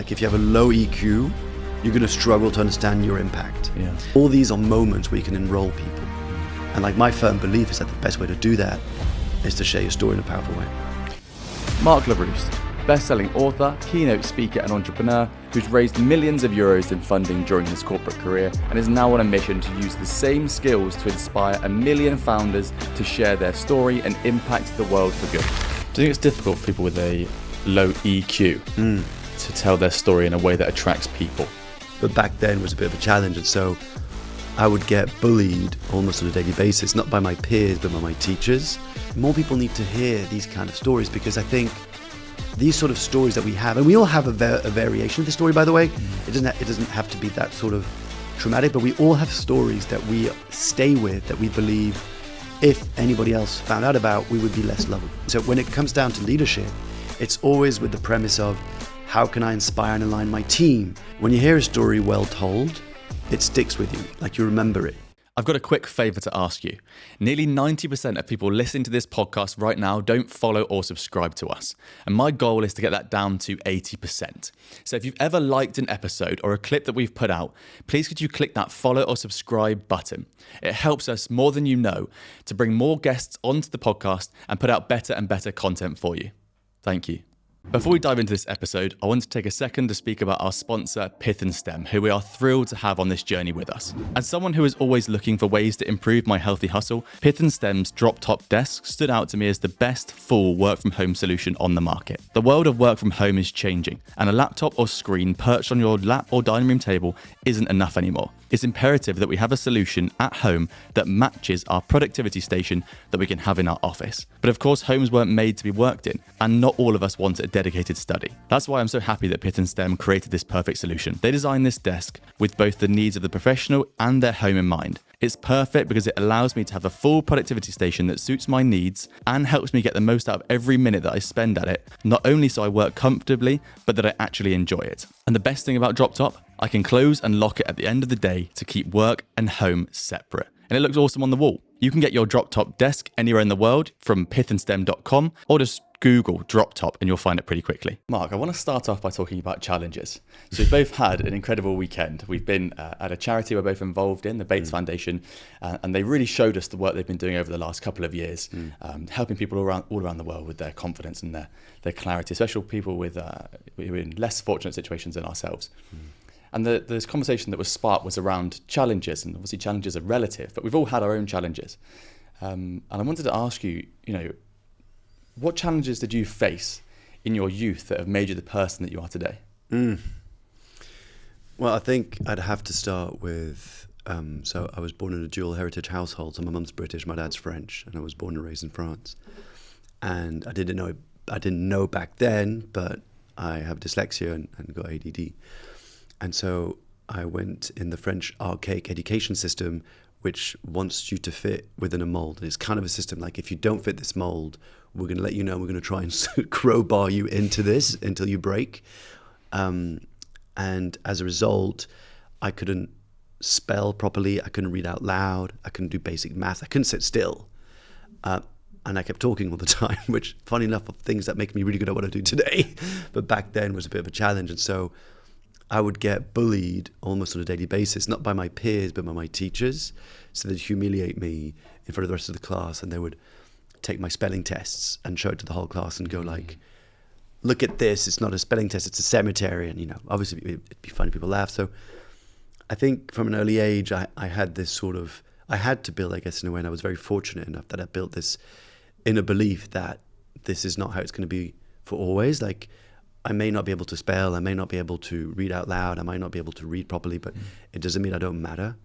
Like if you have a low EQ, you're going to struggle to understand your impact. Yeah. All these are moments where you can enroll people. And like my firm belief is that the best way to do that is to share your story in a powerful way. Mark Leruste, best-selling author, keynote speaker and entrepreneur who's raised millions of euros in funding during his corporate career and is now on a mission to use the same skills to inspire 1 million founders to share their story and impact the world for good. Do you think it's difficult for people with a low EQ to tell their story in a way that attracts people? But back then it was a bit of a challenge, and so I would get bullied almost on a daily basis, not by my peers, but by my teachers. More people need to hear these kind of stories, because I think these sort of stories that we have, and we all have a variation of the story, by the way. It doesn't have to be that sort of traumatic, but we all have stories that we stay with, that we believe if anybody else found out about, we would be less lovable. So when it comes down to leadership, it's always with the premise of, how can I inspire and align my team? When you hear a story well told, it sticks with you, like you remember it. I've got a quick favour to ask you. Nearly 90% of people listening to this podcast right now don't follow or subscribe to us. And my goal is to get that down to 80%. So if you've ever liked an episode or a clip that we've put out, please could you click that follow or subscribe button. It helps us more than you know to bring more guests onto the podcast and put out better and better content for you. Thank you. Before we dive into this episode, I want to take a second to speak about our sponsor, Pith Stem, who we are thrilled to have on this journey with us. As someone who is always looking for ways to improve my healthy hustle, Pith Stem's DropTop desk stood out to me as the best full work-from-home solution on the market. The world of work from home is changing, and a laptop or screen perched on your lap or dining room table isn't enough anymore. It's imperative that we have a solution at home that matches our productivity station that we can have in our office. But of course, homes weren't made to be worked in, and not all of us want a dedicated study. That's why I'm so happy that Pith Stem created this perfect solution. They designed this desk with both the needs of the professional and their home in mind. It's perfect because it allows me to have a full productivity station that suits my needs and helps me get the most out of every minute that I spend at it, not only so I work comfortably, but that I actually enjoy it. And the best thing about DropTop, I can close and lock it at the end of the day to keep work and home separate. And it looks awesome on the wall. You can get your DropTop desk anywhere in the world from pithandstem.com, or just Google DropTop and you'll find it pretty quickly. Mark, I want to start off by talking about challenges. So we've both had an incredible weekend. We've been at a charity we're both involved in, the Bates Foundation, and they really showed us the work they've been doing over the last couple of years, helping people all around the world with their confidence and their clarity, especially people with who are in less fortunate situations than ourselves. And this conversation that was sparked was around challenges, and obviously challenges are relative, but we've all had our own challenges. And I wanted to ask you, what challenges did you face in your youth that have made you the person that you are today? Well, I think I'd have to start with, so I was born in a dual heritage household. So my mum's British, my dad's French, and I was born and raised in France. And I didn't know back then, but I have dyslexia and got ADD. And so I went in the French archaic education system, which wants you to fit within a mold. And it's kind of a system like, if you don't fit this mold, we're going to let you know, we're going to try and crowbar you into this until you break. And as a result, I couldn't spell properly. I couldn't read out loud. I couldn't do basic math. I couldn't sit still. And I kept talking all the time, which, funny enough, are things that make me really good at what I do today. But back then was a bit of a challenge. And so I would get bullied almost on a daily basis, not by my peers, but by my teachers. So they'd humiliate me in front of the rest of the class, and they would take my spelling tests and show it to the whole class and go like, look at this, it's not a spelling test, it's a cemetery. And, obviously it'd be funny, people laugh. So I think from an early age, I had this sort of, I had to build, I guess, in a way, and I was very fortunate enough that I built this inner belief that this is not how it's going to be for always. Like, I may not be able to spell, I may not be able to read out loud, I might not be able to read properly, but it doesn't mean I don't matter,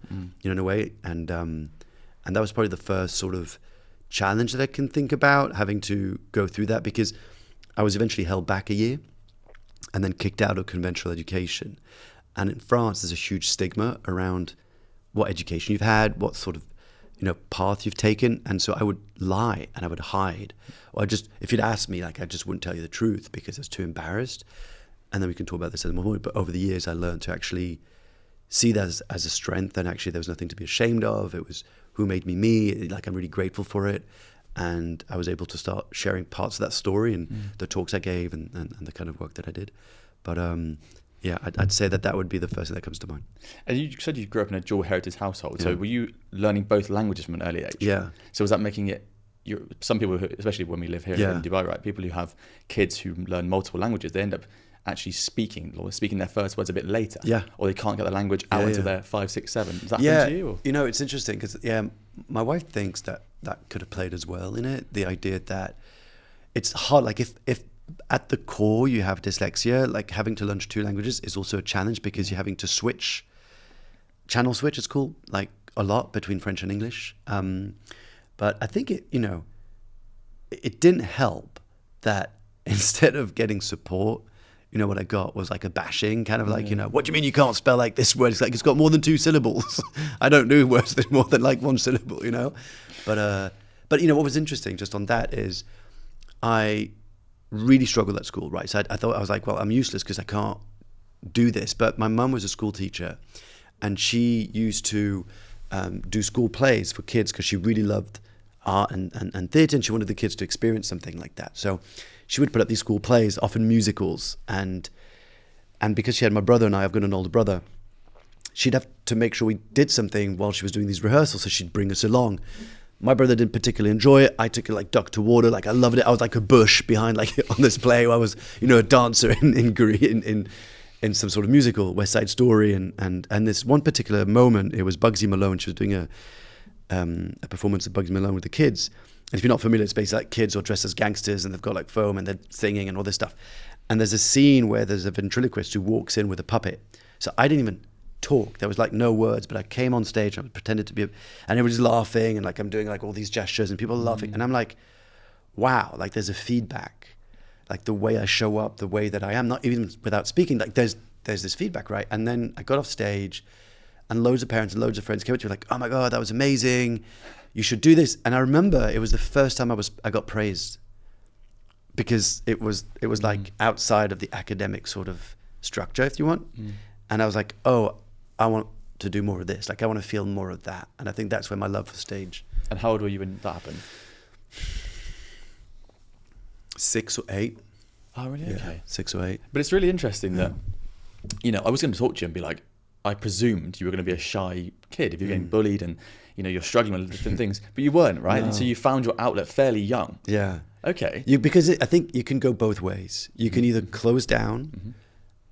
in a way. And that was probably the first sort of challenge that I can think about, having to go through that, because I was eventually held back a year and then kicked out of conventional education. And in France, there's a huge stigma around what education you've had, what sort of path you've taken. And so I would lie and I would hide, or if you'd asked me, like, I just wouldn't tell you the truth because I was too embarrassed. And then we can talk about this at the moment. But over the years, I learned to actually see that as a strength, and actually there was nothing to be ashamed of. It was who made me. Like, I'm really grateful for it. And I was able to start sharing parts of that story and the talks I gave and the kind of work that I did. But Yeah, I'd say that would be the first thing that comes to mind. And you said you grew up in a dual heritage household. So were you learning both languages from an early age? Yeah. So was that making it, some people, especially when we live here in Dubai, right? People who have kids who learn multiple languages, they end up actually speaking their first words a bit later. Yeah. Or they can't get the language out until they're 5, 6, 7. Does that happen to you? Or? You know, it's interesting because, my wife thinks that could have played as well in it. The idea that it's hard, like if at the core you have dyslexia, like having to learn 2 languages is also a challenge because you're having to channel switch, it's called, like a lot between French and English. But I think it didn't help that instead of getting support, what I got was like a bashing, kind of like, what do you mean you can't spell like this word? It's like, it's got more than 2 syllables. I don't do words that more than like 1 syllable, But what was interesting just on that is I really struggled at school, right? So I was like, well, I'm useless because I can't do this. But my mum was a school teacher and she used to do school plays for kids because she really loved art and theatre, and she wanted the kids to experience something like that. So she would put up these school plays, often musicals, and because she had my brother and I've got an older brother, she'd have to make sure we did something while she was doing these rehearsals, so she'd bring us along. My brother didn't particularly enjoy it. I took it like duck to water, like I loved it. I was like a bush behind, like on this play. I was, a dancer in some sort of musical, West Side Story, and this one particular moment, it was Bugsy Malone. She was doing a performance of Bugsy Malone with the kids. And if you're not familiar, it's basically like kids are dressed as gangsters and they've got like foam and they're singing and all this stuff. And there's a scene where there's a ventriloquist who walks in with a puppet. So I didn't even talk. There was like no words, but I came on stage and I pretended to be, and everybody's laughing and like I'm doing like all these gestures and people are laughing. And I'm like, wow, like there's a feedback, like the way I show up, the way that I am, not even without speaking, like there's this feedback, right? And then I got off stage and loads of parents and loads of friends came up to me like, oh my God, that was amazing. You should do this. And I remember it was the first time I got praised because it was like outside of the academic sort of structure, if you want. And I was like, oh, I want to do more of this. Like I want to feel more of that. And I think that's where my love for stage. And how old were you when that happened? 6 or 8. Oh, really? Yeah, okay. 6 or 8. But it's really interesting that, I was going to talk to you and be like, I presumed you were going to be a shy kid if you're getting bullied and, you're struggling with different things, but you weren't, right? No. And so you found your outlet fairly young. Yeah. Okay. Because I think you can go both ways. You can either close down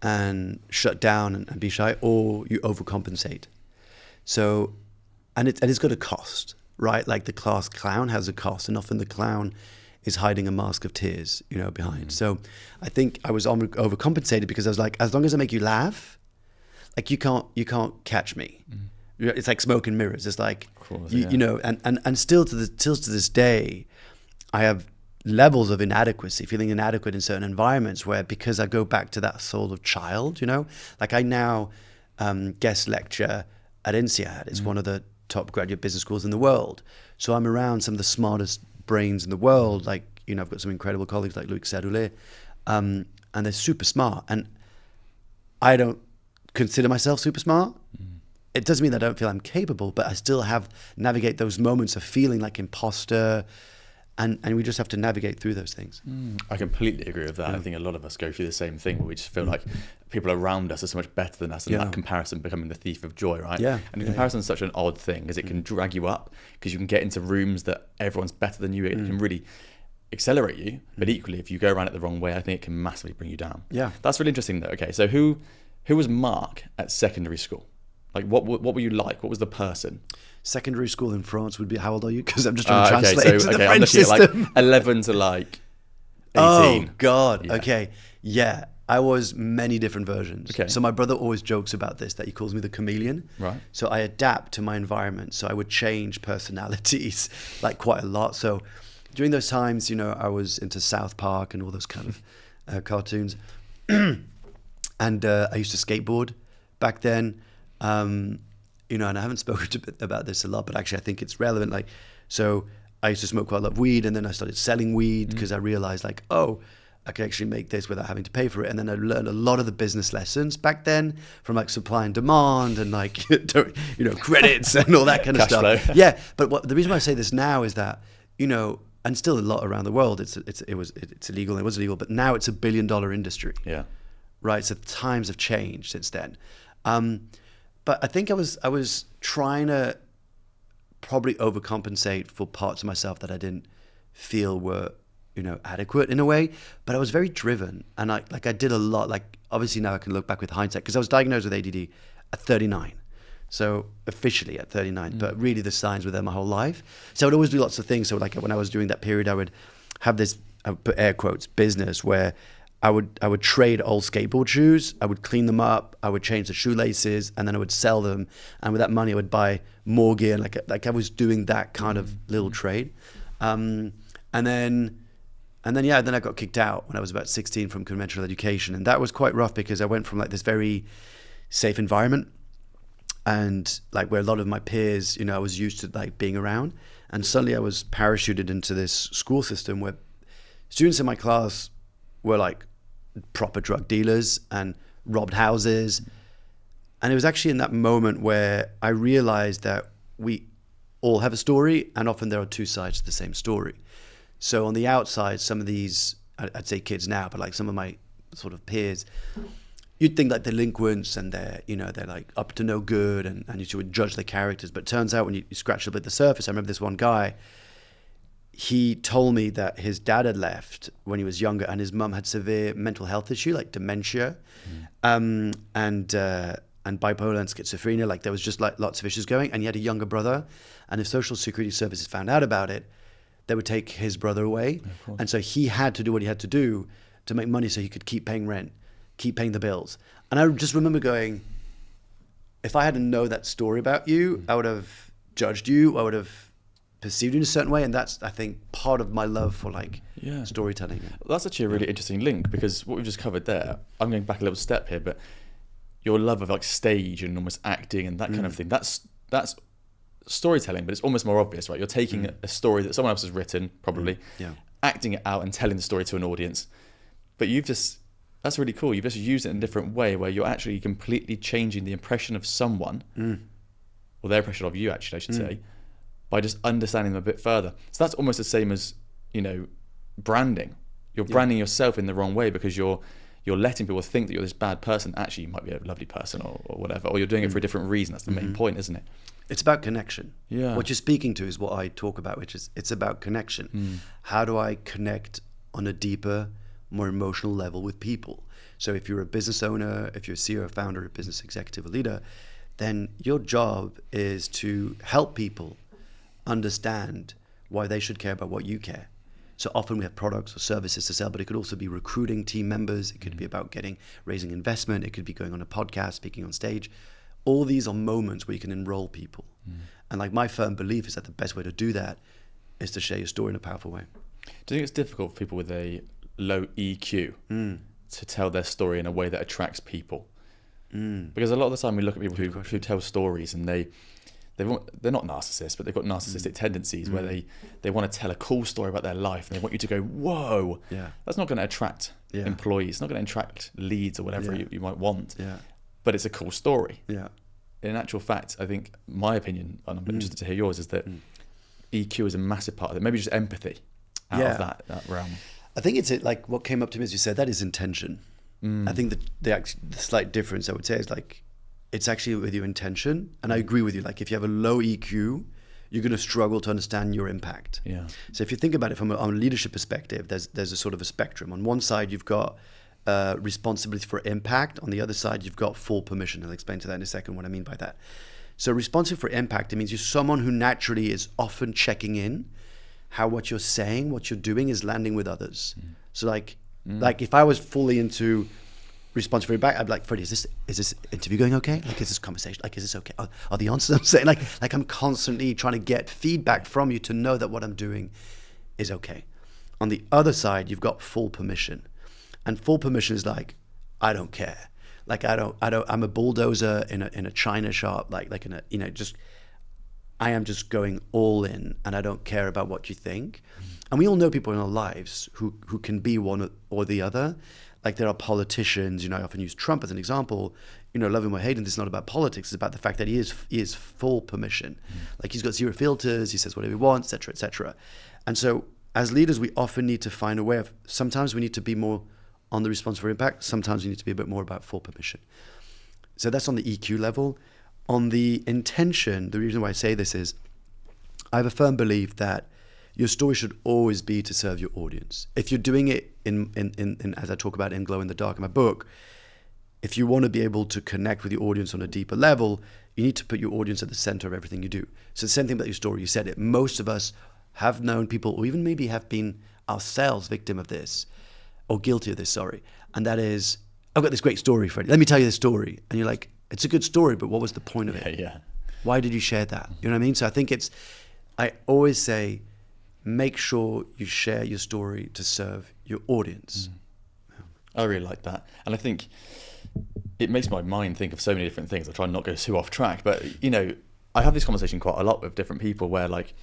and shut down and be shy, or you overcompensate. So, and it's got a cost, right? Like the class clown has a cost, and often the clown is hiding a mask of tears, behind. So I think I was overcompensated because I was like, as long as I make you laugh, like you can't catch me. It's like smoke and mirrors. It's like, course, and still to this day, I have levels of inadequacy, feeling inadequate in certain environments where, because I go back to that sort of child, like I now guest lecture at INSEAD. It's one of the top graduate business schools in the world. So I'm around some of the smartest brains in the world. Like, I've got some incredible colleagues like Loïc Sadoulé, and they're super smart. And I don't consider myself super smart. It doesn't mean that I don't feel I'm capable, but I still navigate those moments of feeling like imposter, and we just have to navigate through those things. I completely agree with that. I think a lot of us go through the same thing where we just feel like people around us are so much better than us, and that comparison becoming the thief of joy, right? Yeah. And the comparison is such an odd thing because it can drag you up, because you can get into rooms that everyone's better than you. It can really accelerate you, but equally, if you go around it the wrong way, I think it can massively bring you down. Yeah. That's really interesting though. Okay, so who was Mark at secondary school? Like what were you like? What was the person? Secondary school in France would be, how old are you? Because I'm just trying to translate to the French I'm looking system. at like 11 to like 18. Oh God. Yeah. Okay. Yeah. I was many different versions. Okay. So my brother always jokes about this, that he calls me the chameleon. Right. So I adapt to my environment. So I would change personalities like quite a lot. So during those times, I was into South Park and all those kind of cartoons. And I used to skateboard back then. And I haven't spoken about this a lot, but actually I think it's relevant. Like, so I used to smoke quite a lot of weed, and then I started selling weed because I realized like, oh, I could actually make this without having to pay for it. And then I learned a lot of the business lessons back then from like supply and demand and like, credits and all that kind of Cash stuff. flow. Yeah. But the reason why I say this now is that, and still a lot around the world, it's illegal. It was illegal, but now it's $1 billion industry. Yeah. right? So times have changed since then. But I think I was trying to probably overcompensate for parts of myself that I didn't feel were, adequate in a way. But I was very driven, and I did a lot. Like, obviously now I can look back with hindsight, because I was diagnosed with ADD at 39. So officially at 39, but really the signs were there my whole life. So I'd always do lots of things. So like when I was doing that period, I would have this, I would put air quotes, business where I would trade old skateboard shoes. I would clean them up. I would change the shoelaces, and then I would sell them. And with that money, I would buy more gear. Like I was doing that kind of little trade. And then I got kicked out when I was about 16 from conventional education, and that was quite rough, because I went from like this very safe environment, and like where a lot of my peers, I was used to like being around, and suddenly I was parachuted into this school system where students in my class were like proper drug dealers and robbed houses. And it was actually in that moment where I realized that we all have a story, and often there are two sides to the same story. So on the outside, some of these, I'd say kids now, but like some of my sort of peers, you'd think like delinquents, and they're like up to no good, and you should judge their characters. But it turns out when you scratch a bit the surface, I remember this one guy, he told me that his dad had left when he was younger, and his mum had severe mental health issue, like dementia, and bipolar and schizophrenia. Like there was just like lots of issues going, and he had a younger brother, and if social security services found out about it, they would take his brother away. And so he had to do what he had to do to make money so he could keep paying rent, keep paying the bills. And I just remember going, if I hadn't known that story about you, I would have judged you, I would have perceived you in a certain way. And that's, I think, part of my love for like storytelling. Well, that's actually a really interesting link, because what we've just covered there, I'm going back a little step here, but your love of like stage and almost acting and that kind of thing, that's storytelling, but it's almost more obvious, right? You're taking a story that someone else has written, probably, acting it out and telling the story to an audience. But that's really cool. You've just used it in a different way, where you're actually completely changing the impression of someone, or their impression of you, actually, I should say, by just understanding them a bit further. So that's almost the same as, branding. You're branding yourself in the wrong way, because you're letting people think that you're this bad person. Actually, you might be a lovely person or whatever, or you're doing it for a different reason. That's the main point, isn't it? It's about connection. Yeah. What you're speaking to is what I talk about, which is it's about connection. How do I connect on a deeper, more emotional level with people? So if you're a business owner, if you're a CEO, founder, a business executive, a leader, then your job is to help people understand why they should care about what you care. So often we have products or services to sell, but it could also be recruiting team members. It could be about raising investment. It could be going on a podcast, speaking on stage. All these are moments where you can enroll people. And like my firm belief is that the best way to do that is to share your story in a powerful way. Do you think it's difficult for people with a low EQ to tell their story in a way that attracts people? Because a lot of the time we look at people who tell stories, and they're not narcissists, but they've got narcissistic tendencies where they want to tell a cool story about their life, and they want you to go, whoa. That's not going to attract employees. It's not going to attract leads or whatever you might want. But it's a cool story. In actual fact, I think my opinion, and I'm interested to hear yours, is that EQ is a massive part of it. Maybe just empathy out of that realm. I think it's like what came up to me as you said, that is intention. I think the slight difference I would say is like, it's actually with your intention. And I agree with you. Like if you have a low EQ, you're going to struggle to understand your impact. So if you think about it from a leadership perspective, there's a sort of a spectrum. On one side, you've got responsibility for impact. On the other side, you've got full permission. I'll explain to that in a second what I mean by that. So responsible for impact, it means you're someone who naturally is often checking in how what you're saying, what you're doing is landing with others. So like if I was fully into responsible for impact, I'd be like, Freddie, is this interview going okay? Like, is this conversation, like, is this okay? Are the answers I'm saying, like I'm constantly trying to get feedback from you to know that what I'm doing is okay. On the other side, you've got full permission. And full permission is like, I don't care. Like I'm a bulldozer in a china shop, like in a, I am just going all in, and I don't care about what you think. And we all know people in our lives who can be one or the other. Like there are politicians, I often use Trump as an example, love him or hate him, this is not about politics, it's about the fact that he is full permission. Like he's got zero filters, he says whatever he wants, et cetera, et cetera. And so as leaders, we often need to find a way of, sometimes we need to be more on the response for impact. Sometimes we need to be a bit more about full permission. So that's on the EQ level. On the intention, the reason why I say this is I have a firm belief that your story should always be to serve your audience. If you're doing it in as I talk about in Glow in the Dark in my book, if you want to be able to connect with your audience on a deeper level, you need to put your audience at the center of everything you do. So the same thing about your story. You said it. Most of us have known people, or even maybe have been ourselves victim of this, or guilty of this, sorry. And that is, I've got this great story, Freddie. Let me tell you this story. And you're like, it's a good story, but what was the point of it? Yeah. Why did you share that? You know what I mean? So I think I always say, make sure you share your story to serve your audience. I really like that. And I think it makes my mind think of so many different things. I try and not go too off track, but I have this conversation quite a lot with different people where like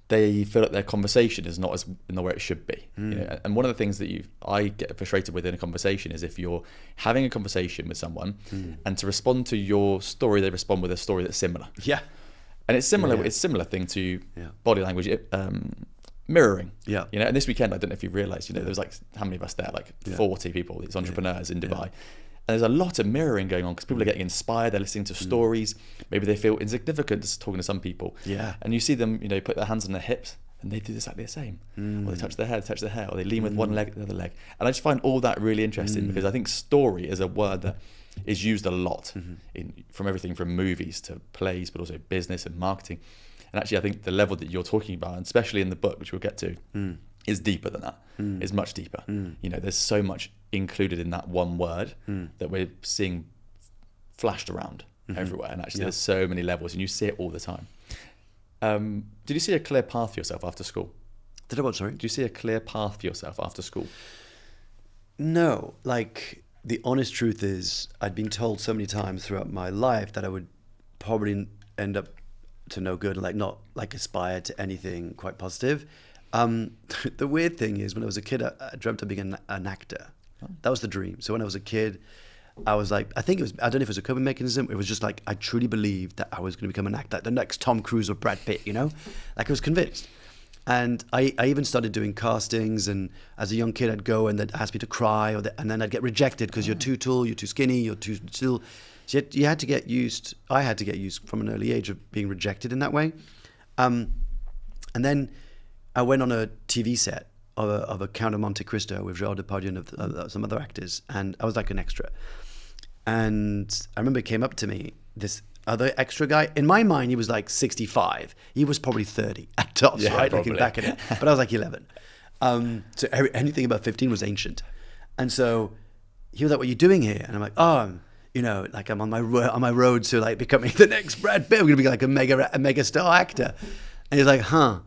they feel like their conversation is not as in the way it should be. And one of the things that I get frustrated with in a conversation is if you're having a conversation with someone and to respond to your story, they respond with a story that's similar. Yeah. And it's similar. Yeah. It's a similar thing to body language, mirroring. Yeah. And this weekend, I don't know if you realised, there was like how many of us there? Like 40 people, these entrepreneurs in Dubai. And there's a lot of mirroring going on because people are getting inspired. They're listening to stories. Maybe they feel insignificant just talking to some people. Yeah. And you see them, put their hands on their hips and they do exactly the same. Or they touch their hair, or they lean with one leg, the other leg. And I just find all that really interesting because I think story is a word that is used a lot from everything from movies to plays, but also business and marketing. And actually, I think the level that you're talking about, and especially in the book, which we'll get to, is deeper than that. Is much deeper. There's so much included in that one word that we're seeing flashed around everywhere. And actually, there's so many levels, and you see it all the time. Did you see a clear path for yourself after school? Did I what, sorry? Did you see a clear path for yourself after school? No, like the honest truth is I'd been told so many times throughout my life that I would probably end up to no good, like not like aspire to anything quite positive. The weird thing is when I was a kid, I dreamt of being an actor. That was the dream. So when I was a kid, I was like, I don't know if it was a coping mechanism. It was just like, I truly believed that I was going to become an actor, like the next Tom Cruise or Brad Pitt, like I was convinced. And I even started doing castings, and as a young kid, I'd go and they'd ask me to cry, and then I'd get rejected because you're too tall, you're too skinny, you're too still. So you had to get used. I had to get used from an early age of being rejected in that way. And then I went on a TV set of a Count of Monte Cristo with Gerard Depardieu and some other actors, and I was like an extra. And I remember it came up to me, this other extra guy. In my mind, he was like 65. He was probably 30 at tops, right? Probably. Looking back at it. But I was like 11. So anything above 15 was ancient. And so he was like, "What are you doing here?" And I'm like, "Oh, like I'm on my road to like becoming the next Brad Pitt. I'm going to be like a mega star actor." And he's like, "Huh,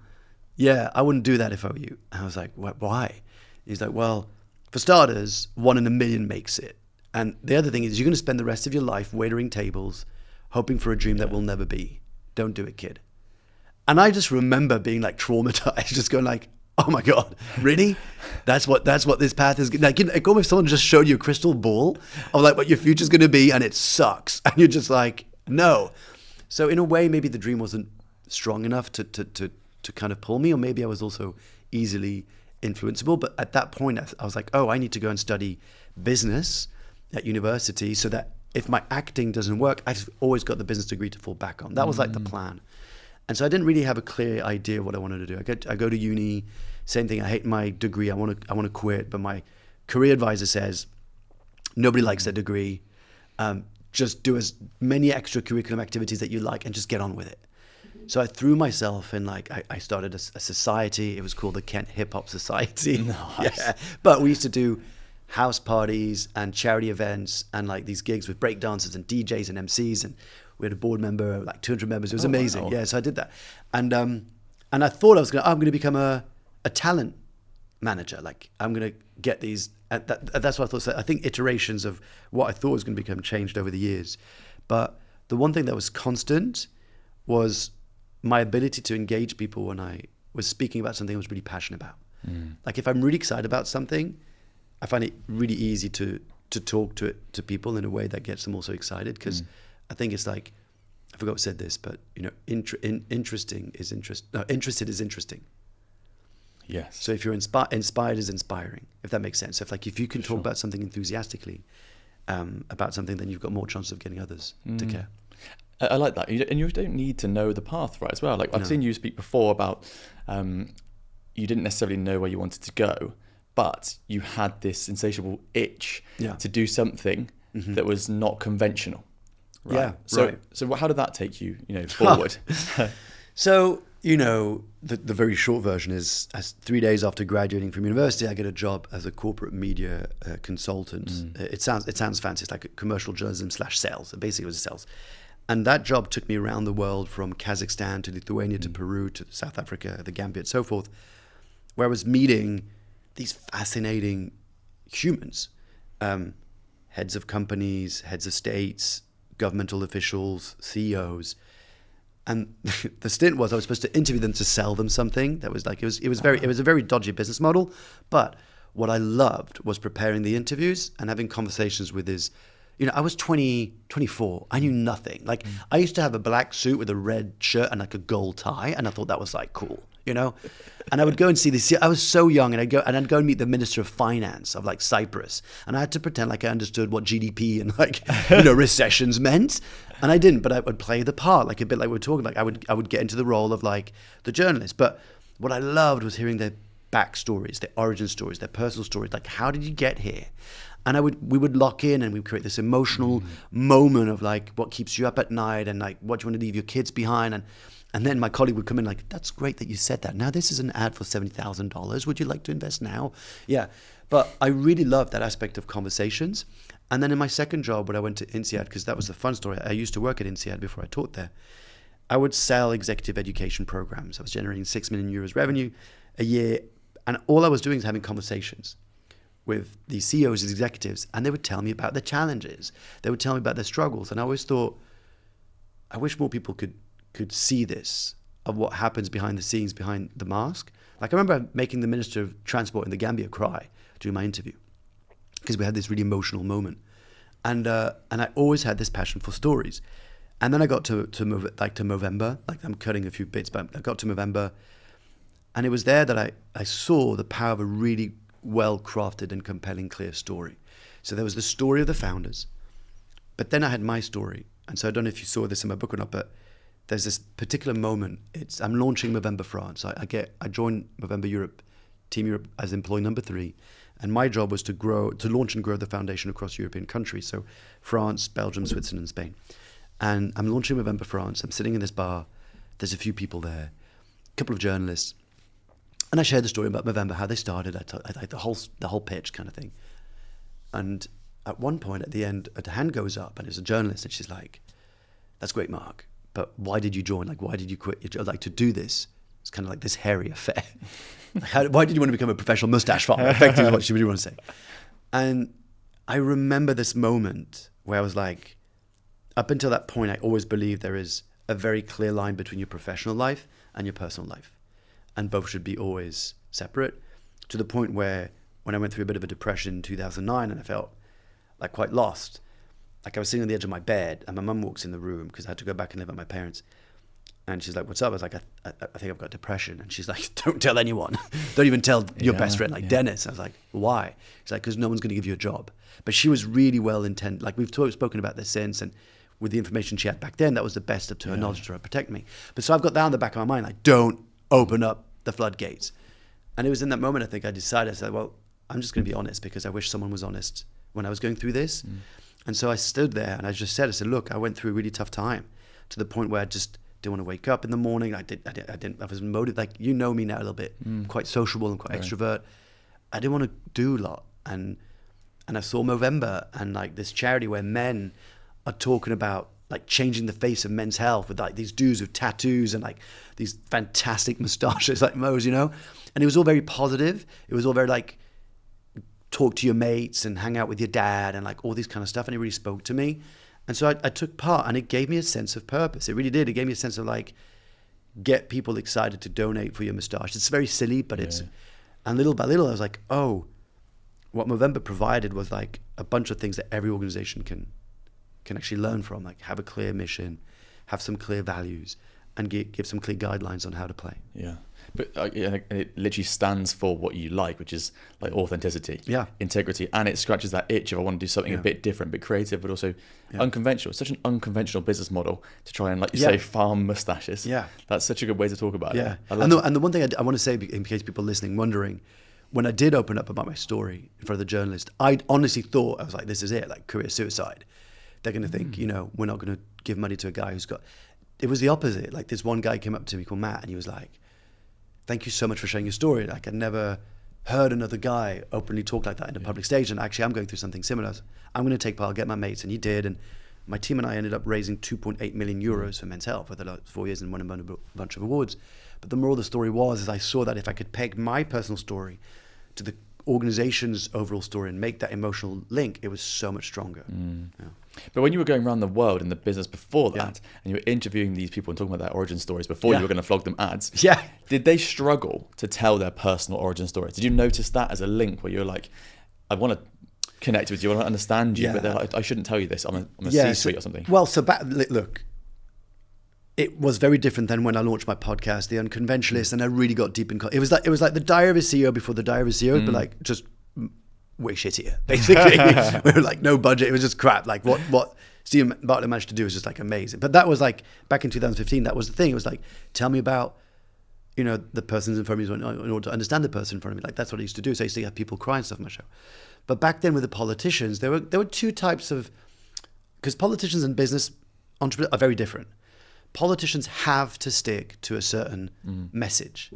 yeah, I wouldn't do that if I were you." And I was like, "Why?" He's like, "Well, for starters, 1 in a million makes it. And the other thing is you're going to spend the rest of your life waitering tables, hoping for a dream that will never be. Don't do it, kid." And I just remember being like traumatized, just going like, "Oh my God, really? That's what this path is." Like, like almost someone just showed you a crystal ball of like what your future's going to be, and it sucks. And you're just like, no. So in a way, maybe the dream wasn't strong enough to kind of pull me, or maybe I was also easily influenceable. But at that point, I was like, oh, I need to go and study business at university so that if my acting doesn't work, I've always got the business degree to fall back on. That was like the plan. And so I didn't really have a clear idea what I wanted to do. I go to uni, same thing. I hate my degree. I want to quit. But my career advisor says, nobody likes their degree. Just do as many extracurricular activities that you like and just get on with it. So I threw myself in, like, I started a society. It was called the Kent Hip Hop Society. Nice. Yeah. But we used to do house parties and charity events and like these gigs with breakdancers and DJs and MCs, and we had a board member, like 200 members. It was amazing. Wow. Yeah, so I did that, and I thought I'm going to become a talent manager. Like I'm going to get these. That's what I thought. So I think iterations of what I thought was going to become changed over the years, but the one thing that was constant was my ability to engage people when I was speaking about something I was really passionate about. Like if I'm really excited about something, I find it really easy to talk to people in a way that gets them also excited, because I think it's like, I forgot who said this, but interested is interesting. Yes. So if you're inspired is inspiring, if that makes sense. So if you can talk about something enthusiastically, about something, then you've got more chance of getting others to care. I like that. And you don't need to know the path, right, as well. Like I've seen you speak before about you didn't necessarily know where you wanted to go, but you had this insatiable itch to do something that was not conventional. Right? Yeah. So how did that take you, forward? So, the very short version is, as 3 days after graduating from university, I get a job as a corporate media consultant. It sounds fancy. It's like commercial journalism / sales. Basically, it was sales. And that job took me around the world, from Kazakhstan to Lithuania to Peru to South Africa, the Gambia, and so forth, where I was meeting these fascinating humans, heads of companies, heads of states, governmental officials, CEOs. And the stint was I was supposed to interview them to sell them something. That was like, it was a very dodgy business model. But what I loved was preparing the interviews and having conversations with I was 24. I knew nothing. Like I used to have a black suit with a red shirt and like a gold tie. And I thought that was like cool, And I would go and see this. I was so young, and I'd go and meet the Minister of Finance of like Cyprus, and I had to pretend like I understood what GDP and like recessions meant, and I didn't. But I would play the part, like a bit like we were talking. Like I would get into the role of like the journalist. But what I loved was hearing their backstories, their origin stories, their personal stories. Like, how did you get here? And we would lock in, and we would create this emotional moment of like what keeps you up at night, and like what you want to leave your kids behind, and then my colleague would come in like, that's great that you said that. Now this is an ad for $70,000. Would you like to invest now? Yeah. But I really loved that aspect of conversations. And then in my second job, when I went to INSEAD, because that was the fun story, I used to work at INSEAD before I taught there. I would sell executive education programs. I was generating 6 million euros revenue a year. And all I was doing is having conversations with these CEOs, these executives, and they would tell me about their challenges. They would tell me about their struggles. And I always thought, I wish more people could see this, of what happens behind the scenes, behind the mask. Like I remember making the Minister of Transport in the Gambia cry during my interview, because we had this really emotional moment. And I always had this passion for stories. And then I got to Movember, like I'm cutting a few bits, but I got to Movember, and it was there that I saw the power of a really well-crafted and compelling, clear story. So there was the story of the founders, but then I had my story. And so I don't know if you saw this in my book or not, but there's this particular moment. I'm launching Movember France. I joined Movember Europe, Team Europe, as employee number 3, and my job was to launch and grow the foundation across European countries. So France, Belgium, Switzerland, and Spain. And I'm launching Movember France. I'm sitting in this bar. There's a few people there, a couple of journalists, and I shared the story about Movember, how they started. I like the whole pitch kind of thing. And at one point, at the end, a hand goes up, and it's a journalist, and she's like, "That's great, Mark. But why did you join? Like, why did you quit your job? Like, to do this, it's kind of like this hairy affair. Why did you want to become a professional mustache farmer?" Effectively, is what she really wanted to say. And I remember this moment where I was like, up until that point, I always believed there is a very clear line between your professional life and your personal life, and both should be always separate. To the point where, when I went through a bit of a depression in 2009, and I felt like quite lost. Like I was sitting on the edge of my bed, and my mum walks in the room, because I had to go back and live with my parents. And she's like, "What's up?" I was like, I think I've got depression. And she's like, "Don't tell anyone. Don't even tell your best friend, like Dennis." I was like, "Why?" She's like, "Because no one's going to give you a job." But she was really well intent. Like we've spoken about this since, and with the information she had back then, that was the best up to her knowledge to try to protect me. But so I've got that in the back of my mind, like, don't open up the floodgates. And it was in that moment, I think I decided, I said, well, I'm just going to be honest, because I wish someone was honest when I was going through this. And so I stood there and I said, look, I went through a really tough time, to the point where I just didn't want to wake up in the morning. I was motivated, like, you know me now a little bit, quite sociable and quite extrovert. I didn't want to do a lot. And I saw Movember, and like this charity where men are talking about like changing the face of men's health, with like these dudes with tattoos and like these fantastic moustaches like Mo's, And it was all very positive. It was all very like, talk to your mates and hang out with your dad and like all this kind of stuff. And it really spoke to me. And so I took part, and it gave me a sense of purpose. It really did. It gave me a sense of like, get people excited to donate for your moustache. It's very silly, but and little by little I was like, oh, what Movember provided was like a bunch of things that every organization can actually learn from, like have a clear mission, have some clear values, and give some clear guidelines on how to play. Yeah. But it literally stands for what you like, which is like authenticity, integrity, and it scratches that itch if I want to do something a bit different, but creative, but also unconventional. It's such an unconventional business model to try and, like you say, farm mustaches. Yeah, that's such a good way to talk about it. And the one thing I want to say, in case people listening wondering, when I did open up about my story in front of the journalist, I honestly thought, I was like, this is it, like career suicide. They're going to think, we're not going to give money to a guy who's got. It was the opposite. Like this one guy came up to me called Matt, and he was like, thank you so much for sharing your story. Like I'd never heard another guy openly talk like that in a public stage. And actually I'm going through something similar. I'm going to take part, I'll get my mates. And he did. And my team and I ended up raising 2.8 million euros for men's health for the last 4 years and won a bunch of awards. But the moral of the story was I saw that if I could peg my personal story to the organization's overall story and make that emotional link, it was so much stronger. But when you were going around the world in the business before that, and you were interviewing these people and talking about their origin stories before you were going to flog them ads, did they struggle to tell their personal origin stories? Did you notice that as a link where you're like, I want to connect with you, I want to understand you, but they're like, I shouldn't tell you this, I'm a C-suite or something? Well, so look, it was very different than when I launched my podcast, The Unconventionalist, and I really got deep in. It was like the Diary of a CEO before the Diary of a CEO, but like just way shittier, basically. We were like no budget, it was just crap. Like what Stephen Bartlett managed to do was just like amazing. But that was like back in 2015. That was the thing. It was like, tell me about the persons in front of me in order to understand the person in front of me. Like that's what I used to do. So I used to have people cry and stuff on my show. But back then with the politicians, there were two types of, because politicians and business entrepreneurs are very different. Politicians have to stick to a certain message.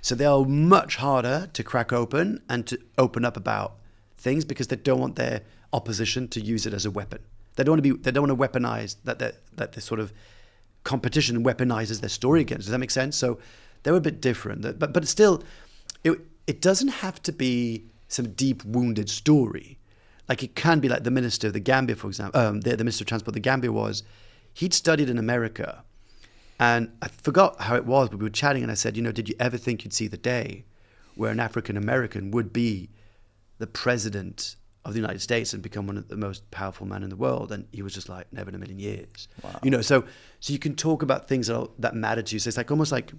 So they are much harder to crack open and to open up about things because they don't want their opposition to use it as a weapon. They don't want to weaponize that the sort of competition weaponizes their story against. Does that make sense? So they were a bit different. But still, it doesn't have to be some deep wounded story. Like it can be like the Minister of the Gambia, for example, the Minister of Transport of the Gambia he'd studied in America. And I forgot how it was, but we were chatting and I said, did you ever think you'd see the day where an African American would be the president of the United States and become one of the most powerful men in the world? And he was just like, never in a million years. Wow. So you can talk about things that matter to you. So it's like almost like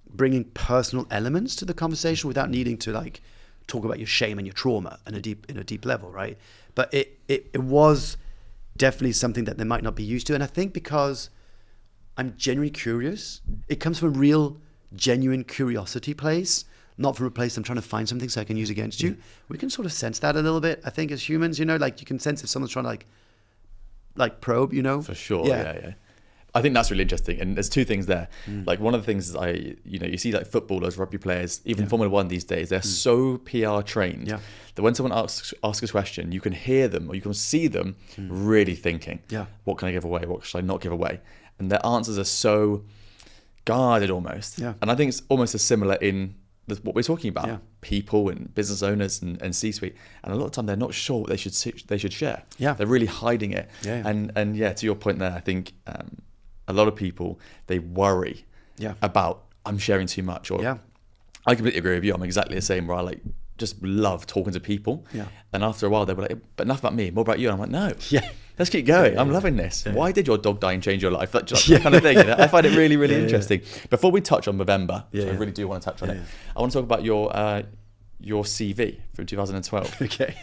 bringing personal elements to the conversation without needing to like talk about your shame and your trauma in a deep level, right? But it was definitely something that they might not be used to. And I think because I'm genuinely curious, it comes from a real, genuine curiosity place, not from a place I'm trying to find something so I can use against you. We can sort of sense that a little bit, I think, as humans, like you can sense if someone's trying to like probe, For sure, yeah. I think that's really interesting. And there's two things there. Like one of the things is you see like footballers, rugby players, even Formula One these days, they're so PR trained that when someone asks a question, you can hear them or you can see them really thinking, what can I give away? What should I not give away? And their answers are so guarded almost. Yeah. And I think it's almost as similar in what we're talking about, people and business owners and C-suite. And a lot of time they're not sure what they should share. Yeah. They're really hiding it. Yeah. And to your point there, I think a lot of people, they worry about I'm sharing too much. Or I completely agree with you. I'm exactly the same where I just love talking to people. Yeah. And after a while they were like, but enough about me, more about you. And I'm like, no. Yeah. Let's keep going. I'm loving this. Yeah. Why did your dog die and change your life? That kind of thing. I find it really, really interesting. Before we touch on Movember, I really do want to touch on it. I want to talk about your CV from 2012. Okay.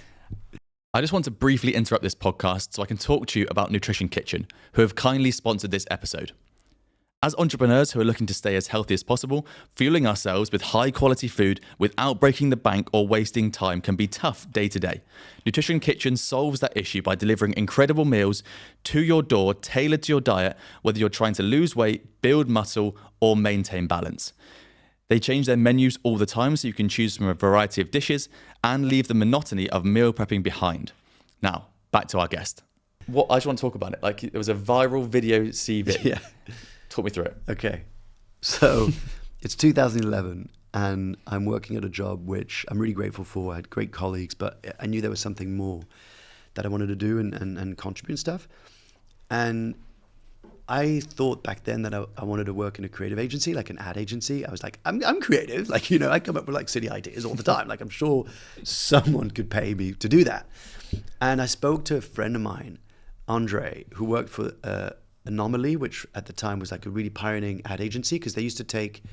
I just want to briefly interrupt this podcast so I can talk to you about Nutrition Kitchen, who have kindly sponsored this episode. As entrepreneurs who are looking to stay as healthy as possible, fueling ourselves with high quality food without breaking the bank or wasting time can be tough day to day. Nutrition Kitchen solves that issue by delivering incredible meals to your door, tailored to your diet, whether you're trying to lose weight, build muscle, or maintain balance. They change their menus all the time so you can choose from a variety of dishes and leave the monotony of meal prepping behind. Now, back to our guest. I just want to talk about it. Like, it was a viral video CV. Yeah. Talk me through it. Okay. So it's 2011 and I'm working at a job which I'm really grateful for. I had great colleagues, but I knew there was something more that I wanted to do and contribute and stuff. And I thought back then that I wanted to work in a creative agency, like an ad agency. I was like, I'm creative. Like, I come up with like silly ideas all the time. Like, I'm sure someone could pay me to do that. And I spoke to a friend of mine, Andre, who worked for Anomaly, which at the time was like a really pioneering ad agency, because they used to take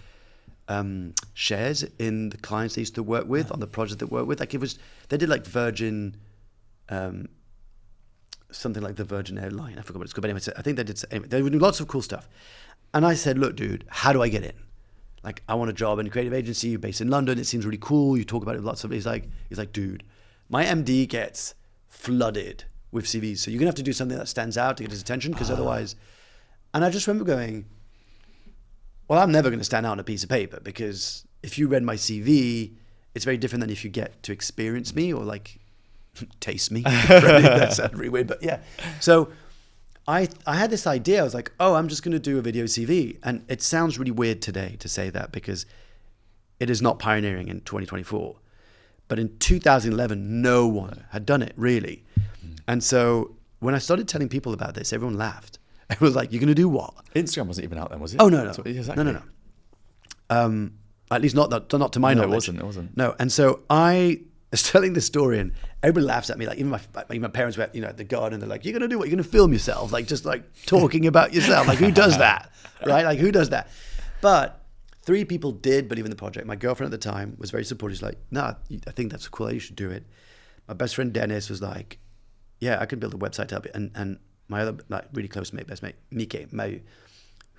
shares in the clients they used to work with on the project they worked with. Like they did like Virgin, something like the Virgin Airline. I forgot what it's called, but anyway, I think they were doing lots of cool stuff. And I said, look, dude, how do I get in? Like, I want a job in a creative agency. You're based in London. It seems really cool. You talk about it with lots of. He's like, dude, my MD gets flooded with CVs, so you're gonna have to do something that stands out to get his attention, because otherwise. And I just remember going, well, I'm never going to stand out on a piece of paper, because if you read my CV, it's very different than if you get to experience me or like taste me. That sounds really weird, but yeah. So I had this idea. I was like, oh, I'm just going to do a video CV. And it sounds really weird today to say that, because it is not pioneering in 2024. But in 2011, no one had done it, really. And so when I started telling people about this, everyone laughed. It was like, you're going to do what? Instagram wasn't even out then, was it? Oh, no. Exactly. No. At least not to my knowledge. It wasn't. No. And so I was telling this story, and everybody laughs at me. Like, even my parents were at the garden. They're like, you're going to do what? You're going to film yourself? Like, just like talking about yourself. Like, who does that? Right? Like, who does that? But 3 people did believe in the project. My girlfriend at the time was very supportive. She's like, no, I think that's a cool idea. You should do it. My best friend Dennis was like, yeah, I could build a website to help it. And my other really close mate, best mate, Mike,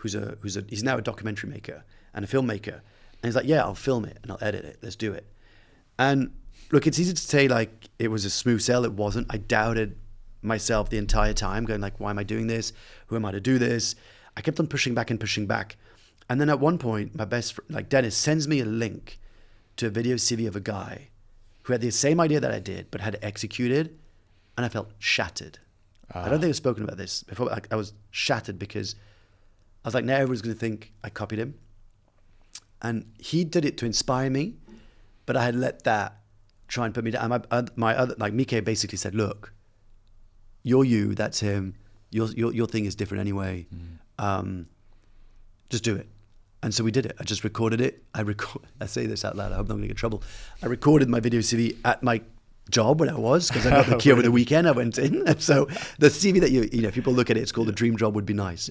he's now a documentary maker and a filmmaker. And he's like, yeah, I'll film it and I'll edit it. Let's do it. And look, it's easy to say like it was a smooth sell. It wasn't. I doubted myself the entire time, going like, why am I doing this? Who am I to do this? I kept on pushing back. And then at one point, my best friend, like Dennis, sends me a link to a video CV of a guy who had the same idea that I did, but had executed. And I felt shattered. I don't think I've spoken about this before. I was shattered because I was like, now everyone's going to think I copied him. And he did it to inspire me, but I had let that try and put me down. And my other, like Mike basically said, look, you're you, that's him. Your thing is different anyway. Just do it. And so we did it. I just recorded it. I say this out loud. I hope I'm not going to get in trouble. I recorded my video CV at my job when I was, because I got the key over the weekend. I went in. And so the CV that if people look at it, it's called A Dream Job Would Be Nice.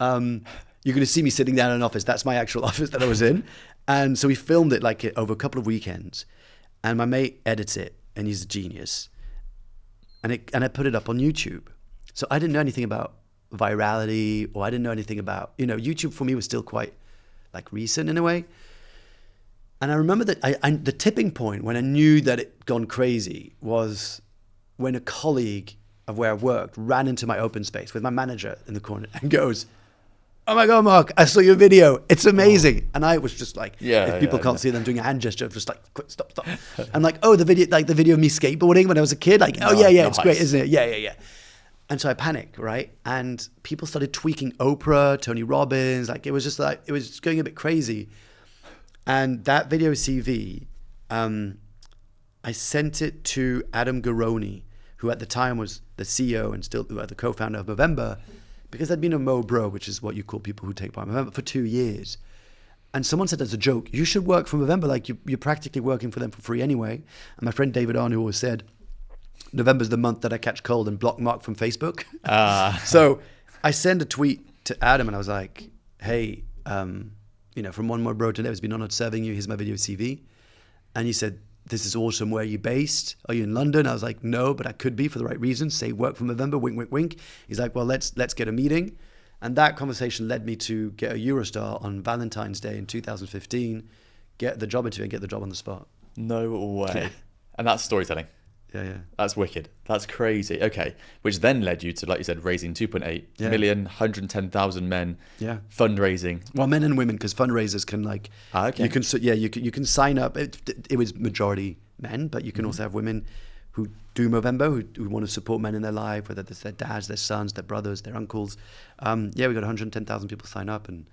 You're going to see me sitting down in an office. That's my actual office that I was in. And so we filmed it like over a couple of weekends. And my mate edits it, and he's a genius. And I put it up on YouTube. So I didn't know anything about virality, or I didn't know anything about, YouTube for me was still quite like recent in a way. And I remember that the tipping point when I knew that it gone crazy was when a colleague of where I worked ran into my open space with my manager in the corner and goes, oh my God, Mark, I saw your video. It's amazing. And I was just like, if people can't see them doing a hand gesture, just like, quick, stop. I'm like, oh, the video of me skateboarding when I was a kid. Like, oh, yeah, it's great, isn't it? Yeah. And so I panicked, right? And people started tweaking Oprah, Tony Robbins. Like, it was just like, it was going a bit crazy. And that video CV, I sent it to Adam Garoni, who at the time was the CEO and still the co-founder of Movember, because I'd been a Mo Bro, which is what you call people who take part in Movember, for 2 years. And someone said as a joke, you should work for Movember, like you're practically working for them for free anyway. And my friend David Arnold always said, November's the month that I catch cold and block Mark from Facebook. So I sent a tweet to Adam and I was like, hey, from One More Bro to Live, it's been honored serving you. Here's my video CV. And he said, this is awesome. Where are you based? Are you in London? I was like, no, but I could be for the right reasons. Say work for Movember, wink, wink, wink. He's like, well, let's get a meeting. And that conversation led me to get a Eurostar on Valentine's Day in 2015, get the job interview and get the job on the spot. No way. Yeah. And that's storytelling. Yeah. That's wicked. That's crazy. Okay. Which then led you to, like you said, raising 2.8 million, 110,000 men. Yeah. Fundraising. Well, men and women, because fundraisers can okay. You can sign up. It was majority men, but you can also have women who do Movember, who want to support men in their life, whether it's their dads, their sons, their brothers, their uncles. We got 110,000 people sign up, and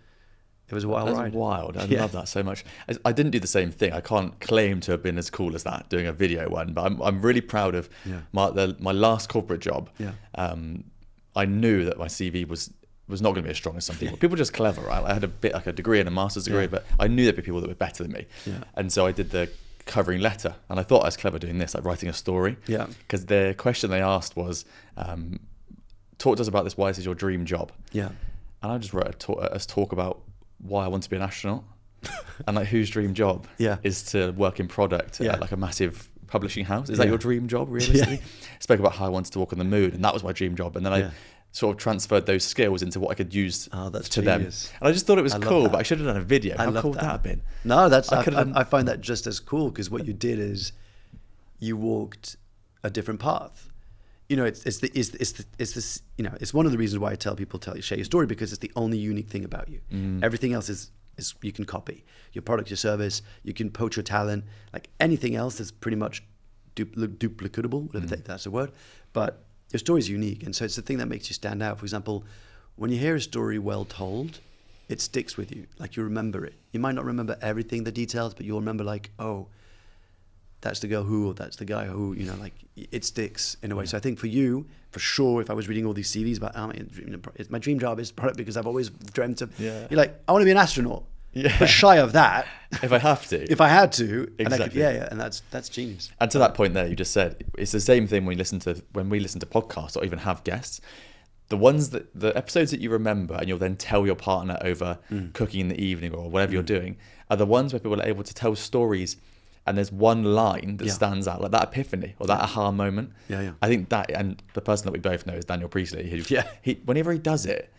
it was a wild ride. That's wild. I love that so much. I didn't do the same thing. I can't claim to have been as cool as that, doing a video one, but I'm really proud of my last corporate job. Yeah. I knew that my CV was not going to be as strong as some people. People are just clever, right? I had a bit like a degree and a master's degree, but I knew there'd be people that were better than me. Yeah. And so I did the covering letter, and I thought I was clever doing this, like writing a story. Yeah. Because the question they asked was, talk to us about this, why this is your dream job. Yeah. And I just wrote a talk about why I want to be an astronaut. And like, whose dream job is to work in product at like a massive publishing house? Is that your dream job, realistically? Spoke about how I wanted to walk on the moon, and that was my dream job. And then I sort of transferred those skills into what I could use to them. And I just thought it was cool, but I should have done a video. How cool would that have been? No, I find that just as cool, because what you did is you walked a different path. You know, it's this, you know, it's one of the reasons why I tell people share your story, because it's the only unique thing about you. Everything else is you can copy your product, your service, you can poach your talent. Like anything else is pretty much duplicatable, whatever that's a word. But your story is unique, and so it's the thing that makes you stand out. For example, when you hear a story well told, it sticks with you. Like, you remember it. You might not remember everything, the details, but you'll remember, like, oh, that's the girl who, or that's the guy who, you know, like, it sticks in a way. So I think for you, for sure, if I was reading all these CVs about, my dream job is product because I've always dreamt of, you're like, I want to be an astronaut. But shy of that. If I have to. If I had to. Exactly. And that's genius. And to that point there, you just said, it's the same thing when we listen to podcasts or even have guests. The episodes that you remember and you'll then tell your partner over cooking in the evening or whatever you're doing, are the ones where people are able to tell stories and there's one line that stands out, like that epiphany or that aha moment. I think that, and the person that we both know is Daniel Priestley, who, whenever he does it,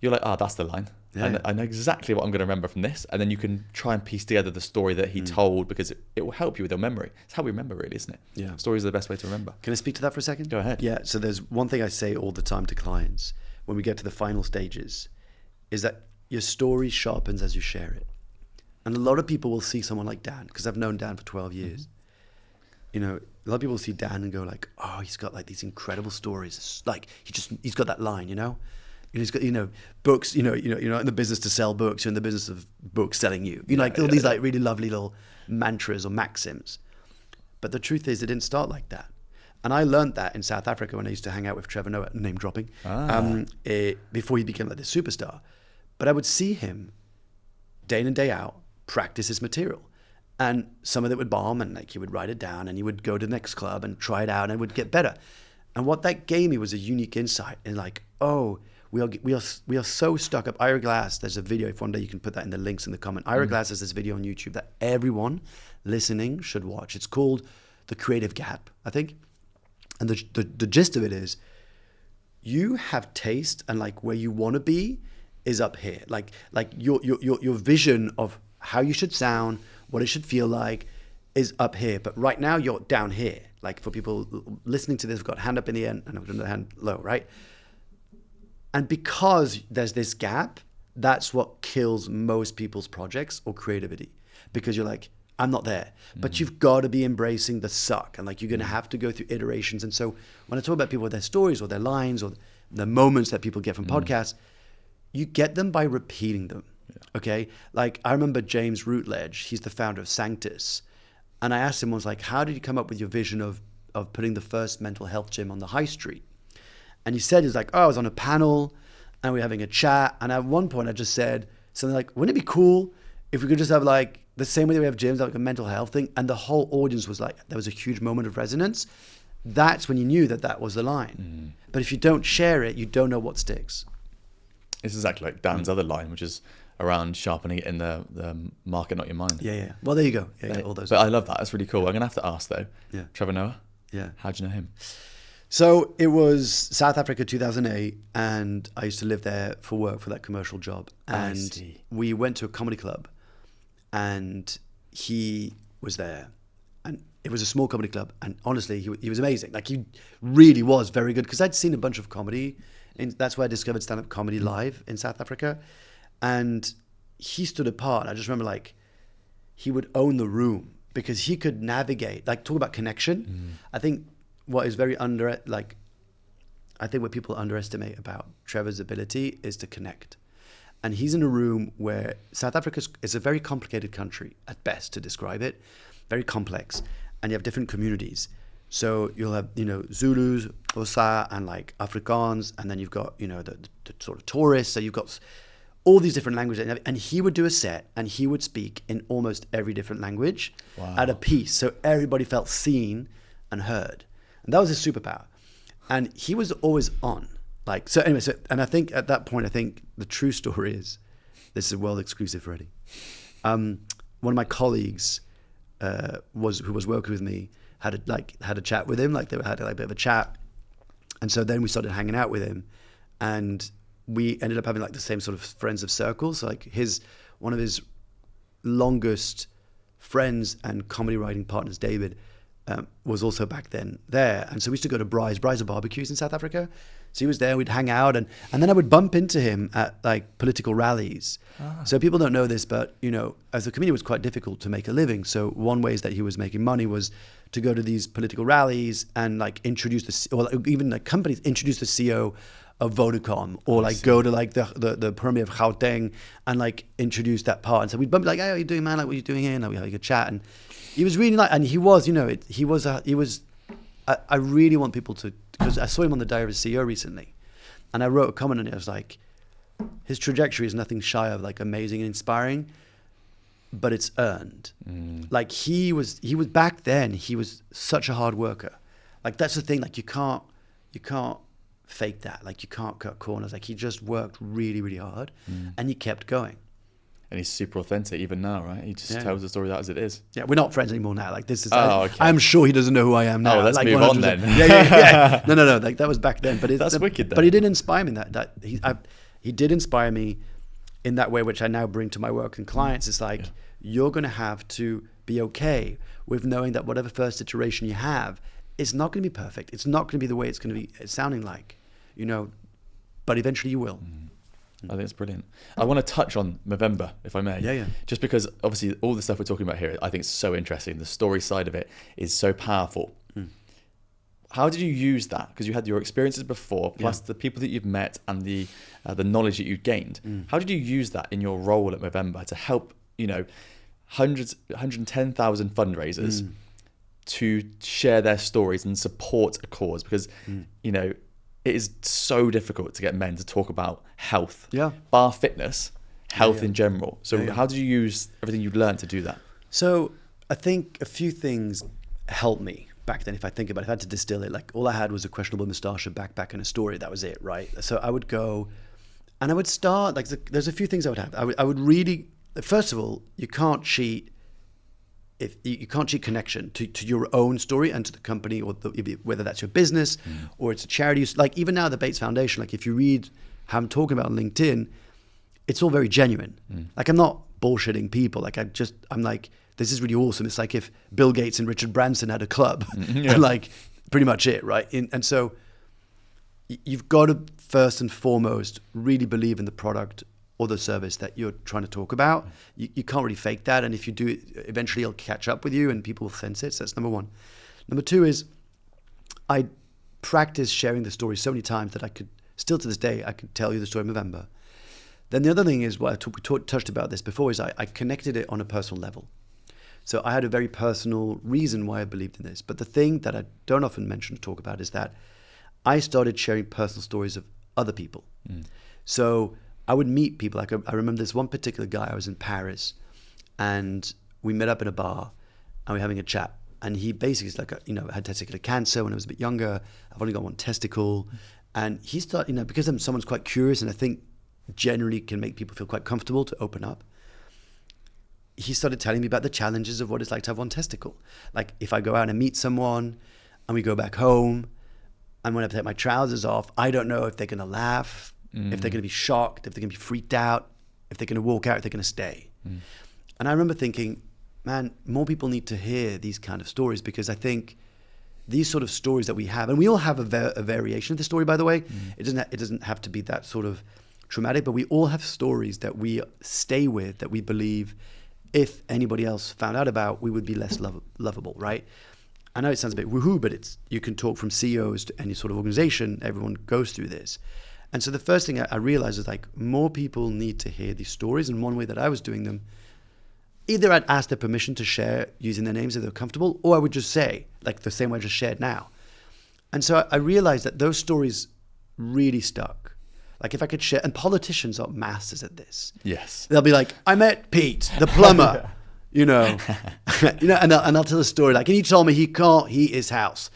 you're like, that's the line. I know exactly what I'm going to remember from this. And then you can try and piece together the story that he told, because it will help you with your memory. It's how we remember, really, isn't it? Yeah. Stories are the best way to remember. Can I speak to that for a second? Go ahead. Yeah. So there's one thing I say all the time to clients when we get to the final stages, is that your story sharpens as you share it. And a lot of people will see someone like Dan, because I've known Dan for 12 years. You know, a lot of people see Dan and go like, oh, he's got like these incredible stories. It's like he's got that line, you know. And he's got, you know, books. You're not in the business to sell books. You're in the business of books selling you. You know, like all these like really lovely little mantras or maxims. But the truth is, it didn't start like that. And I learned that in South Africa when I used to hang out with Trevor Noah, name dropping, before he became like this superstar. But I would see him day in and day out practice his material. And some of it would bomb, and like he would write it down, and he would go to the next club and try it out, and it would get better. And what that gave me was a unique insight in like, oh, we are so stuck up. Ira Glass, there's a video, if one day you can put that in the links in the comment. Ira Glass has this video on YouTube that everyone listening should watch. It's called The Creative Gap, I think. And the gist of it is, you have taste, and like where you want to be is up here. Like your vision of how you should sound, what it should feel like is up here. But right now you're down here. Like, for people listening to this, we've got hand up in the air and I've got the hand low, right? And because there's this gap, that's what kills most people's projects or creativity. Because you're like, I'm not there. But you've got to be embracing the suck. And like, you're going to have to go through iterations. And so when I talk about people with their stories or their lines or the moments that people get from podcasts, you get them by repeating them. Okay? Like, I remember James Routledge, he's the founder of Sanctus. And I asked him, I was like, how did you come up with your vision of putting the first mental health gym on the high street? And he said, he's like, oh, I was on a panel and we were having a chat. And at one point I just said something like, wouldn't it be cool if we could just have like the same way that we have gyms, like a mental health thing? And the whole audience was like, there was a huge moment of resonance. That's when you knew that was the line. But if you don't share it, you don't know what sticks. It's exactly like Dan's other line, which is around sharpening it in the market, not your mind. Yeah. Well, there you go. Yeah, all those. But I love that. That's really cool. I'm going to have to ask though. Yeah. Trevor Noah? Yeah. How'd you know him? So it was South Africa 2008, and I used to live there for work for that commercial job. And we went to a comedy club, and he was there. And it was a small comedy club, and honestly, he was amazing. Like, he really was very good, because I'd seen a bunch of comedy, and that's where I discovered stand-up comedy live in South Africa. And he stood apart. I just remember, like, he would own the room because he could navigate, like, talk about connection. I think what is very I think what people underestimate about Trevor's ability is to connect. And he's in a room where South Africa is a very complicated country, at best, to describe it, very complex. And you have different communities. So you'll have, Zulus, Xhosa, and like Afrikaans, and then you've got, the sort of tourists. So you've got all these different languages, and he would do a set and he would speak in almost every different language at a piece. So everybody felt seen and heard. And that was his superpower. And he was always on. Like, so anyway, and I think at that point, I think the true story is, this is world exclusive, Freddie. One of my colleagues who was working with me had a chat with him, like they had like a bit of a chat. And so then we started hanging out with him, and we ended up having like the same sort of friends of circles. So like one of his longest friends and comedy writing partners, David, was also back then there. And so we used to go to Braai's are barbecues in South Africa. So he was there, we'd hang out, and then I would bump into him at like political rallies. So people don't know this, but you know, as a comedian, it was quite difficult to make a living. So one way that he was making money was to go to these political rallies and like introduce or even like companies introduce the CEO of Vodacom, or like go to like the Premier of Gauteng and like introduce that part. And so we'd bump like, hey, how are you doing, man? Like, what are you doing here? And like, we had like a chat, and he was really like, and he was, you know, I really want people to, because I saw him on the Diary of a CEO recently, and I wrote a comment on it. I was like, his trajectory is nothing shy of like amazing and inspiring, but it's earned. Like he was back then, he was such a hard worker. Like that's the thing, like you can't fake that. Like you can't cut corners. Like he just worked really, really hard, and he kept going. And he's super authentic even now, right? He just tells the story that as it is. Yeah, we're not friends anymore now. Like this is, okay. I'm sure he doesn't know who I am now. Oh, let's like, move 100%. on then. Yeah. No. Like that was back then. But that's wicked then. But he did inspire me he did inspire me in that way, which I now bring to my work and clients. It's like, you're going to have to be okay with knowing that whatever first iteration you have, it's not going to be perfect. It's not going to be the way it's going to be sounding like, you know, but eventually you will. I think it's brilliant. I want to touch on Movember, if I may. Yeah. Just because obviously all the stuff we're talking about here, I think is so interesting. The story side of it is so powerful. How did you use that? Because you had your experiences before, plus the people that you've met and the knowledge that you gained. How did you use that in your role at Movember to help, you know, 110,000 fundraisers to share their stories and support a cause? Because, you know, it is so difficult to get men to talk about health, bar fitness, health in general. So how did you use everything you'd learned to do that? So I think a few things helped me back then. If I think about it, if I had to distill it, like all I had was a questionable moustache, a backpack, and a story. That was it, right? So I would go and I would start, like there's a few things I would have. I would really, first of all, you can't cheat. If you can't cheat connection to your own story and to the company, or whether that's your business or it's a charity. Like even now, the Bates Foundation, like if you read how I'm talking about on LinkedIn, it's all very genuine. Like I'm not bullshitting people. Like I'm like, this is really awesome. It's like if Bill Gates and Richard Branson had a club, and like pretty much it, right? And so you've got to first and foremost really believe in the product or the service that you're trying to talk about. You can't really fake that. And if you do it, eventually it'll catch up with you and people will sense it. So that's number one. Number two is I practiced sharing the story so many times that I could, still to this day, I could tell you the story of Movember. Then the other thing is, we touched about this before, is I connected it on a personal level. So I had a very personal reason why I believed in this. But the thing that I don't often mention or talk about is that I started sharing personal stories of other people. So I would meet people. Like I remember this one particular guy. I was in Paris, and we met up in a bar, and we were having a chat. And he basically is like, had testicular cancer when I was a bit younger. I've only got one testicle, and he started, because someone's quite curious, and I think generally can make people feel quite comfortable to open up. He started telling me about the challenges of what it's like to have one testicle. Like if I go out and meet someone, and we go back home, and when I take my trousers off, I don't know if they're gonna laugh, if they're going to be shocked, if they're going to be freaked out, if they're going to walk out, if they're going to stay. And I remember thinking, man, more people need to hear these kind of stories, because I think these sort of stories that we have, and we all have a variation of the story, by the way. It doesn't have to be that sort of traumatic, but we all have stories that we stay with, that we believe if anybody else found out about, we would be less lovable, right? I know it sounds a bit woohoo, but you can talk from CEOs to any sort of organization. Everyone goes through this. And so the first thing I realized is like more people need to hear these stories. And one way that I was doing them, either I'd ask their permission to share using their names if they're comfortable, or I would just say, like the same way I just shared now. And so I realized that those stories really stuck. Like if I could share, and politicians are masters at this. Yes. They'll be like, I met Pete, the plumber, and I'll tell a story like, and he told me he can't heat his house.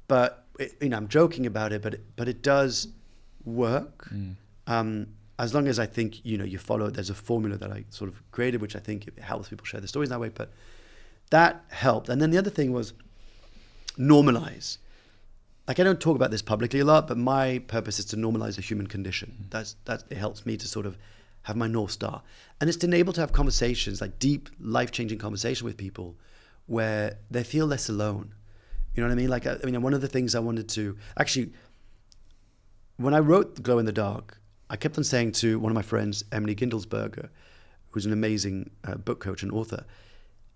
But I'm joking about it, but it does work. As long as I think, you follow, there's a formula that I sort of created, which I think it helps people share their stories that way, but that helped. And then the other thing was normalize. Like, I don't talk about this publicly a lot, but my purpose is to normalize the human condition. It helps me to sort of have my North Star. And it's to enable to have conversations, like deep, life-changing conversation with people where they feel less alone. You know what I mean? Like, one of the things I wanted to, actually, when I wrote Glow in the Dark, I kept on saying to one of my friends, Emily Gindelsberger, who's an amazing book coach and author,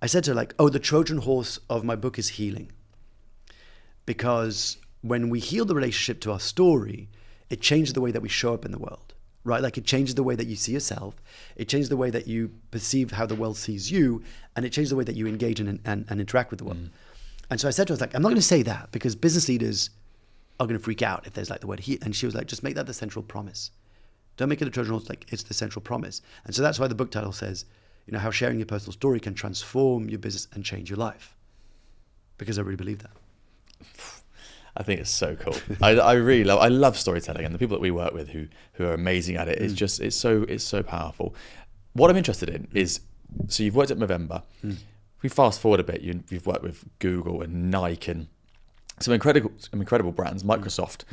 I said to her, like, the Trojan horse of my book is healing. Because when we heal the relationship to our story, it changes the way that we show up in the world, right? Like, it changes the way that you see yourself. It changes the way that you perceive how the world sees you. And it changes the way that you engage and interact with the world. And so I said to her, like, I'm not going to say that because business leaders are going to freak out if there's like the word heal. And she was like, just make that the central promise. Don't make it a Trojan horse, like it's the central promise. And so that's why the book title says, how sharing your personal story can transform your business and change your life. Because I really believe that. I think it's so cool. I love storytelling, and the people that we work with who are amazing at it. It's so powerful. What I'm interested in is, so you've worked at Movember. If we fast forward a bit, you've worked with Google and Nike and some incredible brands, Microsoft.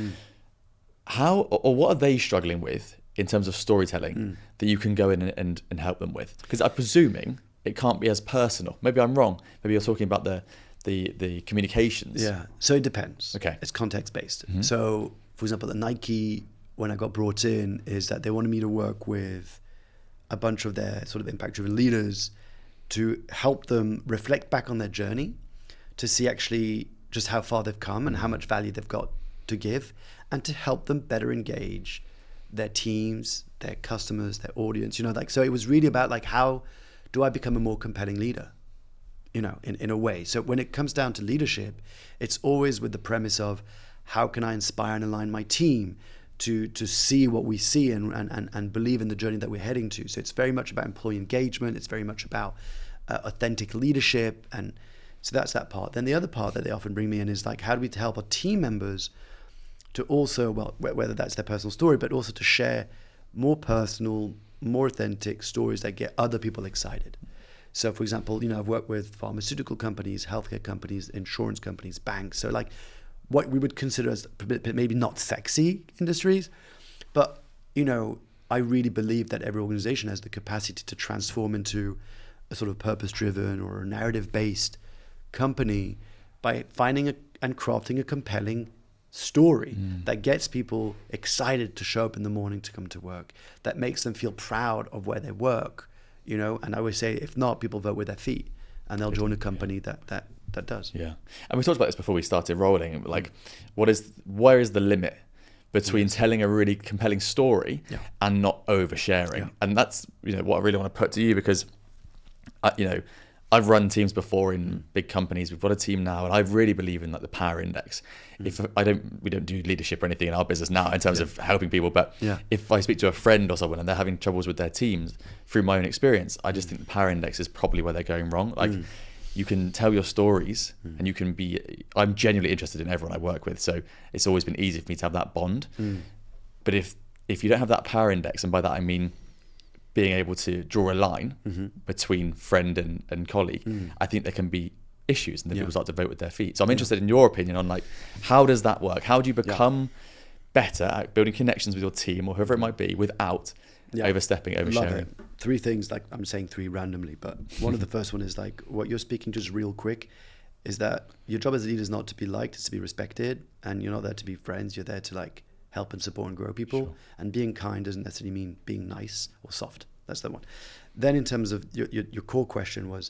How or what are they struggling with in terms of storytelling that you can go in and help them with? Because I'm presuming it can't be as personal. Maybe I'm wrong. Maybe you're talking about the communications. Yeah, so it depends. Okay. It's context based. So, for example, at Nike, when I got brought in, is that they wanted me to work with a bunch of their sort of impact-driven leaders to help them reflect back on their journey, to see actually just how far they've come and how much value they've got to give, and to help them better engage their teams, their customers, their audience. So it was really about like, how do I become a more compelling leader? In a way. So when it comes down to leadership, it's always with the premise of how can I inspire and align my team to see what we see and believe in the journey that we're heading to. So it's very much about employee engagement. It's very much about authentic leadership. And so that's that part. Then the other part that they often bring me in is like, how do we help our team members to also, whether that's their personal story, but also to share more personal, more authentic stories that get other people excited. So, for example, I've worked with pharmaceutical companies, healthcare companies, insurance companies, banks. So, like, what we would consider as maybe not sexy industries, but, I really believe that every organization has the capacity to transform into a sort of purpose-driven or a narrative-based company by finding and crafting a compelling story that gets people excited to show up in the morning to come to work, that makes them feel proud of where they work. And I always say, if not, people vote with their feet, and they'll join a company that does. Yeah, and we talked about this before we started rolling. Like, where is the limit between telling a really compelling story and not oversharing? And that's what I really want to put to you, because I've run teams before in big companies. We've got a team now, and I really believe in like the power index. We don't do leadership or anything in our business now in terms of helping people. But if I speak to a friend or someone and they're having troubles with their teams, through my own experience, I just think the power index is probably where they're going wrong. Like, you can tell your stories, and you can be. I'm genuinely interested in everyone I work with, so it's always been easy for me to have that bond. But if you don't have that power index, and by that I mean being able to draw a line between friend and colleague, I think there can be issues, and then people start to vote with their feet. So I'm interested in your opinion on, like, how does that work? How do you become better at building connections with your team or whoever it might be without overstepping, oversharing? Love it. Three things, like I'm saying three randomly, but one of the first one is like what you're speaking just real quick is that your job as a leader is not to be liked, it's to be respected, and you're not there to be friends. You're there to like help and support and grow people. Sure. And being kind doesn't necessarily mean being nice or soft. That's the one. Then in terms of your core question was,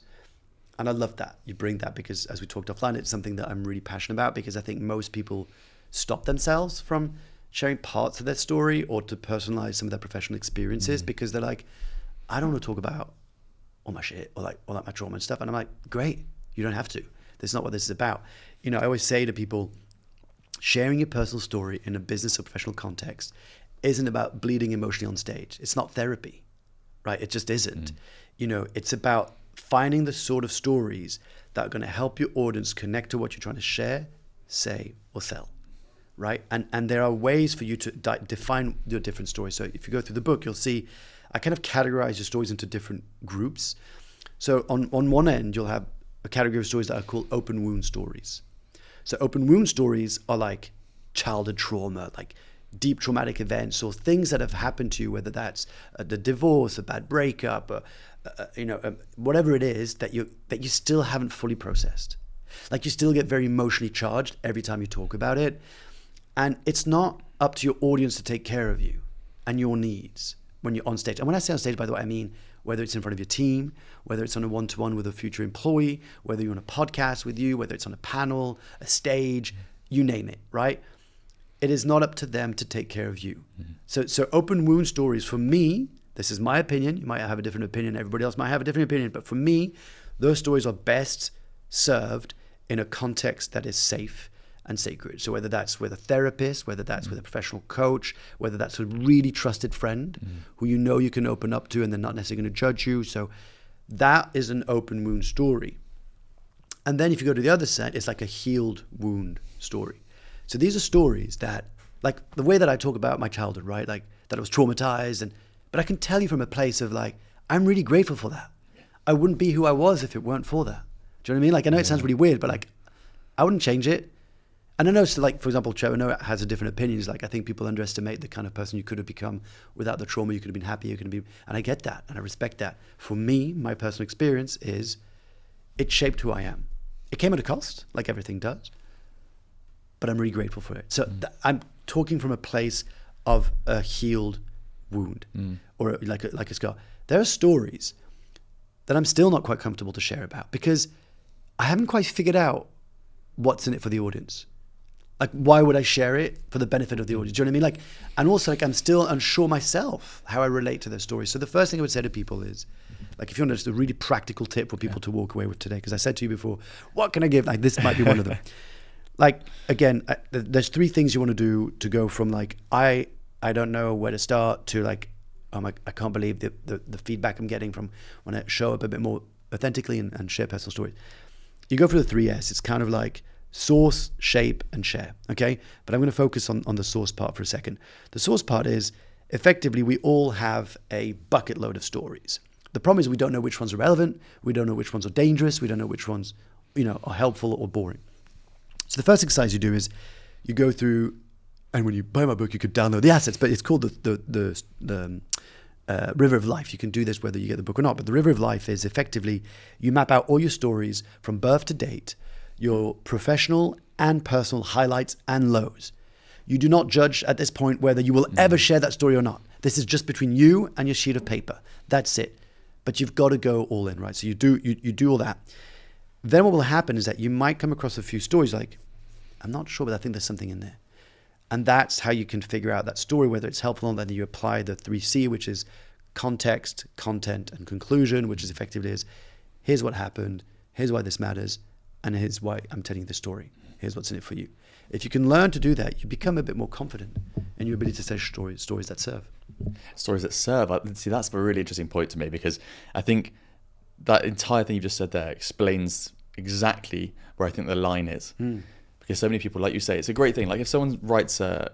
and I love that you bring that, because as we talked offline, it's something that I'm really passionate about, because I think most people stop themselves from sharing parts of their story or to personalize some of their professional experiences because they're like, I don't want to talk about all my shit or like my trauma and stuff. And I'm like, great, you don't have to. That's not what this is about. I always say to people, sharing your personal story in a business or professional context isn't about bleeding emotionally on stage. It's not therapy, right? It just isn't. It's about finding the sort of stories that are going to help your audience connect to what you're trying to share, say, or sell. right? And there are ways for you to define your different stories. So if you go through the book, you'll see I kind of categorize your stories into different groups. So on one end, you'll have a category of stories that are called open wound stories. So open wound stories are like childhood trauma, like deep traumatic events or things that have happened to you, whether that's the divorce, a bad breakup, or, whatever it is that you still haven't fully processed. Like you still get very emotionally charged every time you talk about it. And it's not up to your audience to take care of you and your needs when you're on stage. And when I say on stage, by the way, I mean whether it's in front of your team, whether it's on a one-to-one with a future employee, whether you're on a podcast with you, whether it's on a panel, a stage, you name it, right? It is not up to them to take care of you. Mm-hmm. So open wound stories, for me, this is my opinion. You might have a different opinion. Everybody else might have a different opinion. But for me, those stories are best served in a context that is safe and sacred. So whether that's with a therapist, whether that's with a professional coach, whether that's a really trusted friend who you know you can open up to and they're not necessarily going to judge you. So that is an open wound story. And then if you go to the other side, it's like a healed wound story. So these are stories that, like the way that I talk about my childhood, right? Like that I was traumatized, but I can tell you from a place of like, I'm really grateful for that. I wouldn't be who I was if it weren't for that. Do you know what I mean? Like I know it sounds really weird, but like I wouldn't change it. And I know, so like, for example, Trevor Noah has a different opinion. He's like, I think people underestimate the kind of person you could have become without the trauma. You could have been happy. You could have been, and I get that, and I respect that. For me, my personal experience is it shaped who I am. It came at a cost, like everything does, but I'm really grateful for it. So I'm talking from a place of a healed wound or like a scar. There are stories that I'm still not quite comfortable to share about because I haven't quite figured out what's in it for the audience. Like, why would I share it for the benefit of the audience? Do you know what I mean? Like, and also, like, I'm still unsure myself how I relate to those stories. So the first thing I would say to people is, like, if you want just a really practical tip for people to walk away with today, because I said to you before, what can I give? Like, this might be one of them. Like, again, there's three things you want to do to go from like, I don't know where to start to like, I can't believe the feedback I'm getting from when I show up a bit more authentically and share personal stories. You go for the 3S. It's kind of like source, shape, and share, okay? But I'm going to focus on the source part for a second. The source part is, effectively, we all have a bucket load of stories. The problem is we don't know which ones are relevant, we don't know which ones are dangerous, we don't know which ones, are helpful or boring. So the first exercise you do is you go through, and when you buy my book, you could download the assets, but it's called the River of Life. You can do this whether you get the book or not, but the River of Life is effectively, you map out all your stories from birth to date, your professional and personal highlights and lows. You do not judge at this point whether you will ever share that story or not. This is just between you and your sheet of paper. That's it. But you've got to go all in, right? So you do all that. Then what will happen is that you might come across a few stories like, I'm not sure, but I think there's something in there. And that's how you can figure out that story, whether it's helpful or not. Then you apply the 3C, which is context, content, and conclusion, which is effectively is, here's what happened, here's why this matters, and here's why I'm telling you the story. Here's what's in it for you. If you can learn to do that, you become a bit more confident in your ability to say stories that serve. Stories that serve. See, that's a really interesting point to me, because I think that entire thing you just said there explains exactly where I think the line is. Because so many people, like you say, it's a great thing. Like if someone writes a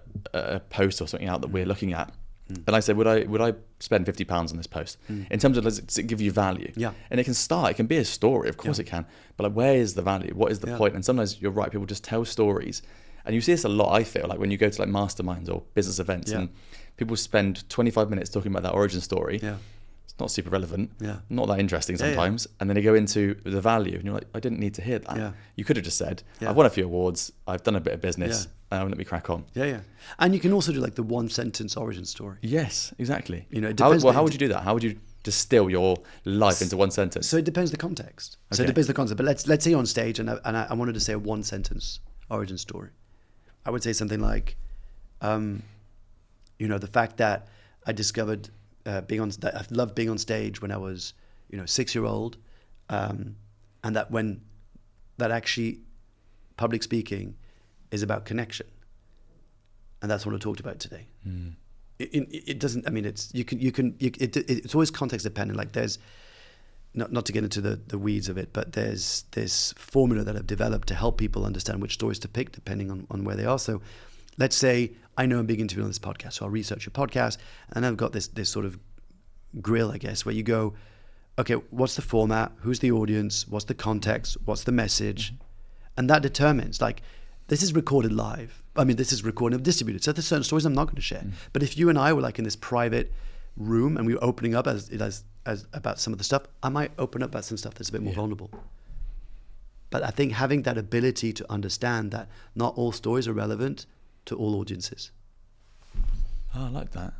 post or something out that we're looking at, then I say, would I spend £50 on this post? In terms of, does it give you value? Yeah. And it can start, it can be a story, of course it can. But like, where is the value? What is the point? And sometimes you're right, people just tell stories. And you see this a lot, I feel, like when you go to like masterminds or business events and people spend 25 minutes talking about that origin story. Yeah. It's not super relevant, not that interesting Yeah, sometimes. And then they go into the value and you're like, I didn't need to hear that. Yeah. You could have just said, I've won a few awards, I've done a bit of business, let me crack on. Yeah. And you can also do like the one sentence origin story. Yes, exactly. It depends. How would you do that? How would you distill your life into one sentence? So it depends the context. Okay. So it depends the concept. But let's say you're on stage and I wanted to say a one sentence origin story. I would say something like, the fact that I discovered that I loved being on stage when I was, 6-year-old, and that actually public speaking is about connection, and that's what I talked about today. It doesn't. I mean, it's always context dependent. Like there's not to get into the weeds of it, but there's this formula that I've developed to help people understand which stories to pick depending on where they are. So let's say I know I'm big into on this podcast, so I'll research your podcast, and I've got this sort of grill, I guess, where you go, okay, what's the format? Who's the audience? What's the context? What's the message? And that determines, like, this is recorded live. I mean, this is recorded and distributed. So there's certain stories I'm not going to share. But if you and I were like in this private room and we were opening up as about some of the stuff, I might open up about some stuff that's a bit more vulnerable. But I think having that ability to understand that not all stories are relevant to all audiences. Oh, I like that.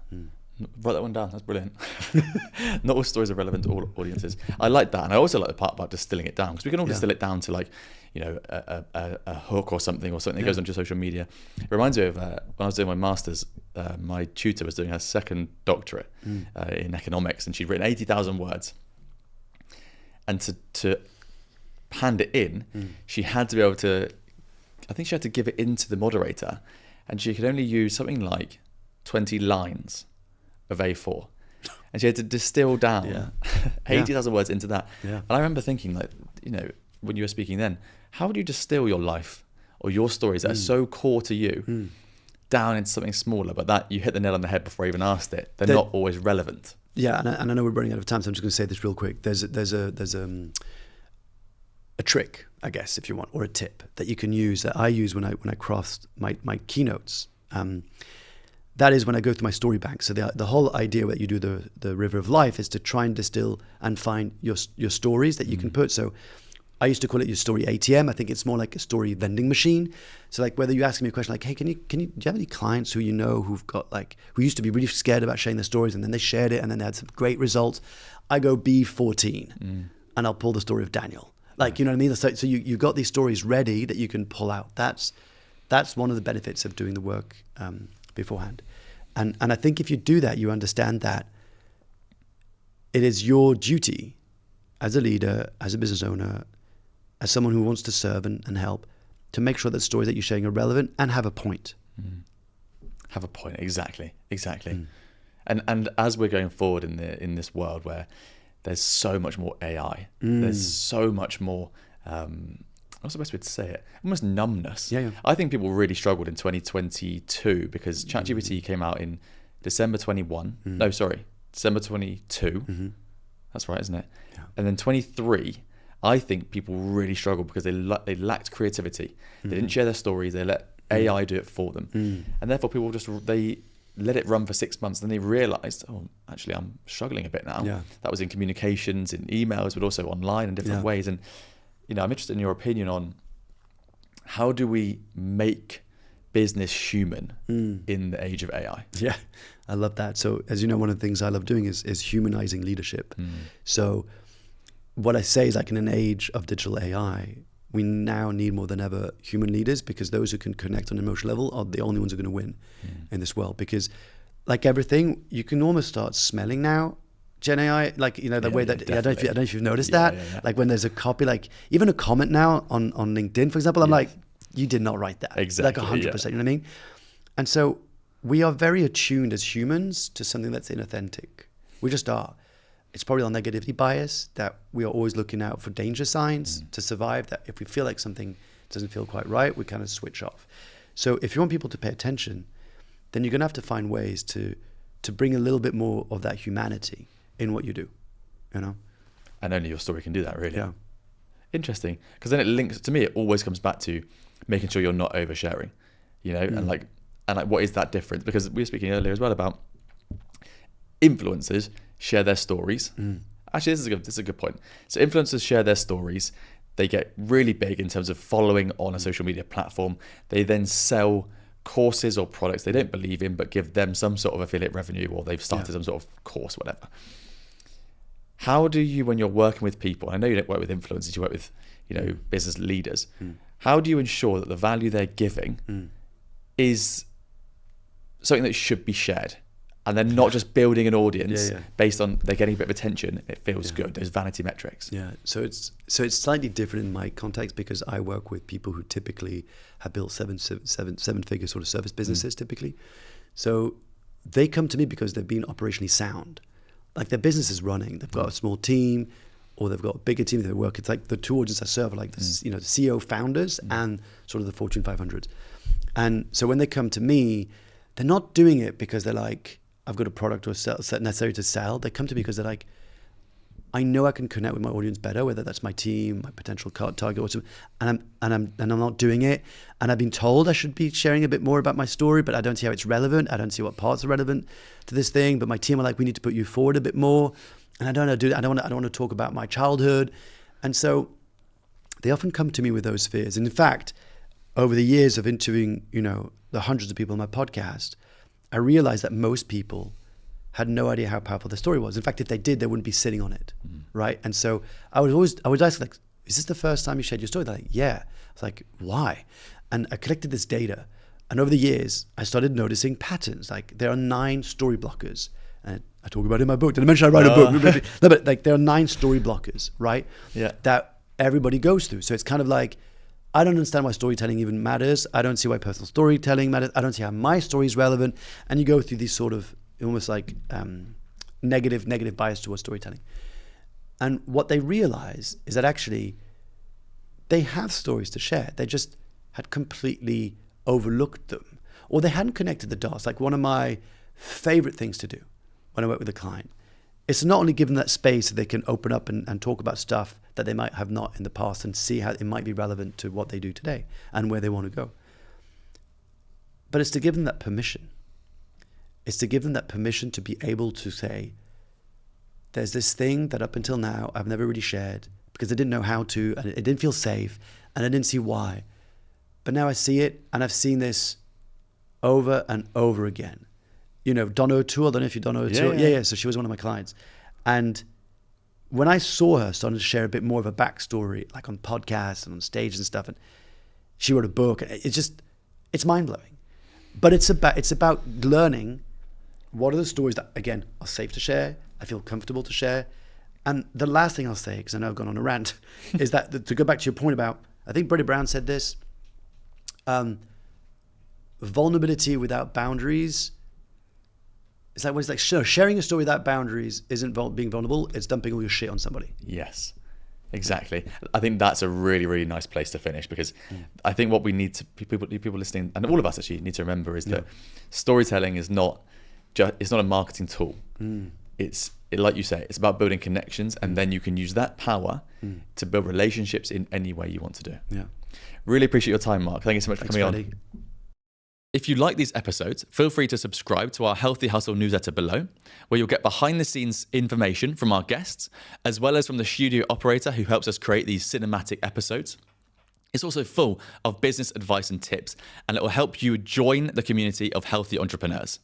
Write that one down. That's brilliant. Not all stories are relevant to all audiences. I like that. And I also like the part about distilling it down, because we can all distill it down to, like, you know, a hook or something that goes onto social media. It reminds me of when I was doing my master's, my tutor was doing her second doctorate in economics, and she'd written 80,000 words. And to hand it in, she had to be able to, I think she had to give it into the moderator, and she could only use something like 20 lines of A4, and she had to distill down 80,000 words into that. And I remember thinking, like, you know, when you were speaking then, how would you distill your life or your stories that are so core to you down into something smaller, but that you hit the nail on the head before I even asked it? They're not always relevant. Yeah, and I know we're running out of time, so I'm just going to say this real quick. There's a trick, I guess, if you want, or a tip that you can use, that I use when I craft my keynotes. That is when I go through my story bank. So the whole idea that you do the river of life is to try and distill and find your stories that you can put. So I used to call it your story ATM. I think it's more like a story vending machine. So like whether you ask me a question like, hey, do you have any clients who you know who've got who used to be really scared about sharing their stories, and then they shared it and then they had some great results. I go B14 and I'll pull the story of Daniel. Like, you know what I mean? So you've got these stories ready that you can pull out. That's one of the benefits of doing the work beforehand. And I think if you do that, you understand that it is your duty as a leader, as a business owner, as someone who wants to serve and help, to make sure that stories that you're sharing are relevant and have a point. Have a point, exactly. And as we're going forward in this world where there's so much more AI, there's so much more, what's the best way to say it? Almost numbness. Yeah. I think people really struggled in 2022 because ChatGPT came out in December 21. No, sorry, December 22. That's right, isn't it? Yeah. And then 23, I think people really struggled because they lacked creativity. They didn't share their stories. They let AI do it for them. And therefore people they let it run for 6 months. Then they realized, oh, actually I'm struggling a bit now. Yeah. That was in communications, in emails, but also online in different ways. And you know, I'm interested in your opinion on how do we make business human in the age of AI? Yeah, I love that. So as you know, one of the things I love doing is humanizing leadership. So what I say is, like, in an age of digital AI, we now need more than ever human leaders, because those who can connect on an emotional level are the only ones who are going to win in this world. Because like everything, you can almost start smelling now Gen AI, like, you know, the way that, I don't know if you've noticed that. Like when there's a copy, like even a comment now on LinkedIn, for example, I'm like, you did not write that. Exactly. Like 100%, you know what I mean? And so we are very attuned as humans to something that's inauthentic. We just are. It's probably our negativity bias that we are always looking out for danger signs to survive, that if we feel like something doesn't feel quite right, we kind of switch off. So if you want people to pay attention, then you're going to have to find ways to bring a little bit more of that humanity in what you do, you know? And only your story can do that, really. Yeah. Interesting. Because then it links, to me, it always comes back to making sure you're not oversharing, you know, and like what is that difference? Because we were speaking earlier as well about influencers share their stories. Actually, this is a good point. So influencers share their stories. They get really big in terms of following on a social media platform. They then sell courses or products they don't believe in, but give them some sort of affiliate revenue, or they've started some sort of course, whatever. How do you, when you're working with people, I know you don't work with influencers, you work with, you know, business leaders. How do you ensure that the value they're giving is something that should be shared, and they're not just building an audience based on they're getting a bit of attention, it feels good, those vanity metrics? Yeah, so it's slightly different in my context, because I work with people who typically have built seven-figure sort of service businesses typically. So they come to me because they've been operationally sound. Like their business is running, they've got a small team, or they've got a bigger team that they work. It's like the two audiences I serve are like the, you know, the CEO founders and sort of the Fortune 500s. And so when they come to me, they're not doing it because they're like, I've got a product or necessary to sell. They come to me because they're like, I know I can connect with my audience better, whether that's my team, my potential target, or something, and I'm not doing it. And I've been told I should be sharing a bit more about my story, but I don't see how it's relevant. I don't see what parts are relevant to this thing. But my team are like, we need to put you forward a bit more. And I don't know, dude. I don't want to talk about my childhood. And so they often come to me with those fears. And in fact, over the years of interviewing, the hundreds of people on my podcast, I realized that most people had no idea how powerful the story was. In fact, if they did, they wouldn't be sitting on it, right? And so I would ask, like, is this the first time you shared your story? They're like, yeah. I was like, why? And I collected this data. And over the years, I started noticing patterns. Like, there are 9 story blockers. And I talk about it in my book. Did I mention I write a book? No, but like, there are 9 story blockers, right? Yeah. That everybody goes through. So it's kind of like, I don't understand why storytelling even matters. I don't see why personal storytelling matters. I don't see how my story is relevant. And you go through these sort of almost like negative bias towards storytelling. And what they realize is that actually they have stories to share. They just had completely overlooked them, or they hadn't connected the dots. Like, one of my favorite things to do when I work with a client is to not only give them that space so they can open up and talk about stuff that they might have not in the past and see how it might be relevant to what they do today and where they want to go, but it's to give them that permission. It's to give them that permission to be able to say, there's this thing that up until now I've never really shared because I didn't know how to, and it didn't feel safe, and I didn't see why. But now I see it, and I've seen this over and over again. Donna O'Toole, I don't know if you Donna O'Toole. Yeah. So she was one of my clients. And when I saw her starting to share a bit more of a backstory, like on podcasts and on stage and stuff, and she wrote a book, it's mind-blowing. But it's about learning what are the stories that, again, are safe to share, I feel comfortable to share. And the last thing I'll say, because I know I've gone on a rant, is that to go back to your point about, I think Brené Brown said this, vulnerability without boundaries. It's like sharing a story without boundaries isn't being vulnerable, it's dumping all your shit on somebody. Yes, exactly. I think that's a really, really nice place to finish, because I think what we need to, people listening, and all of us actually need to remember, is that storytelling is it's not a marketing tool. It's, like you say, it's about building connections, and then you can use that power to build relationships in any way you want to do. Yeah. Really appreciate your time, Mark. Thank you so much for coming on. If you like these episodes, feel free to subscribe to our Healthy Hustle newsletter below, where you'll get behind the scenes information from our guests, as well as from the studio operator who helps us create these cinematic episodes. It's also full of business advice and tips, and it will help you join the community of healthy entrepreneurs.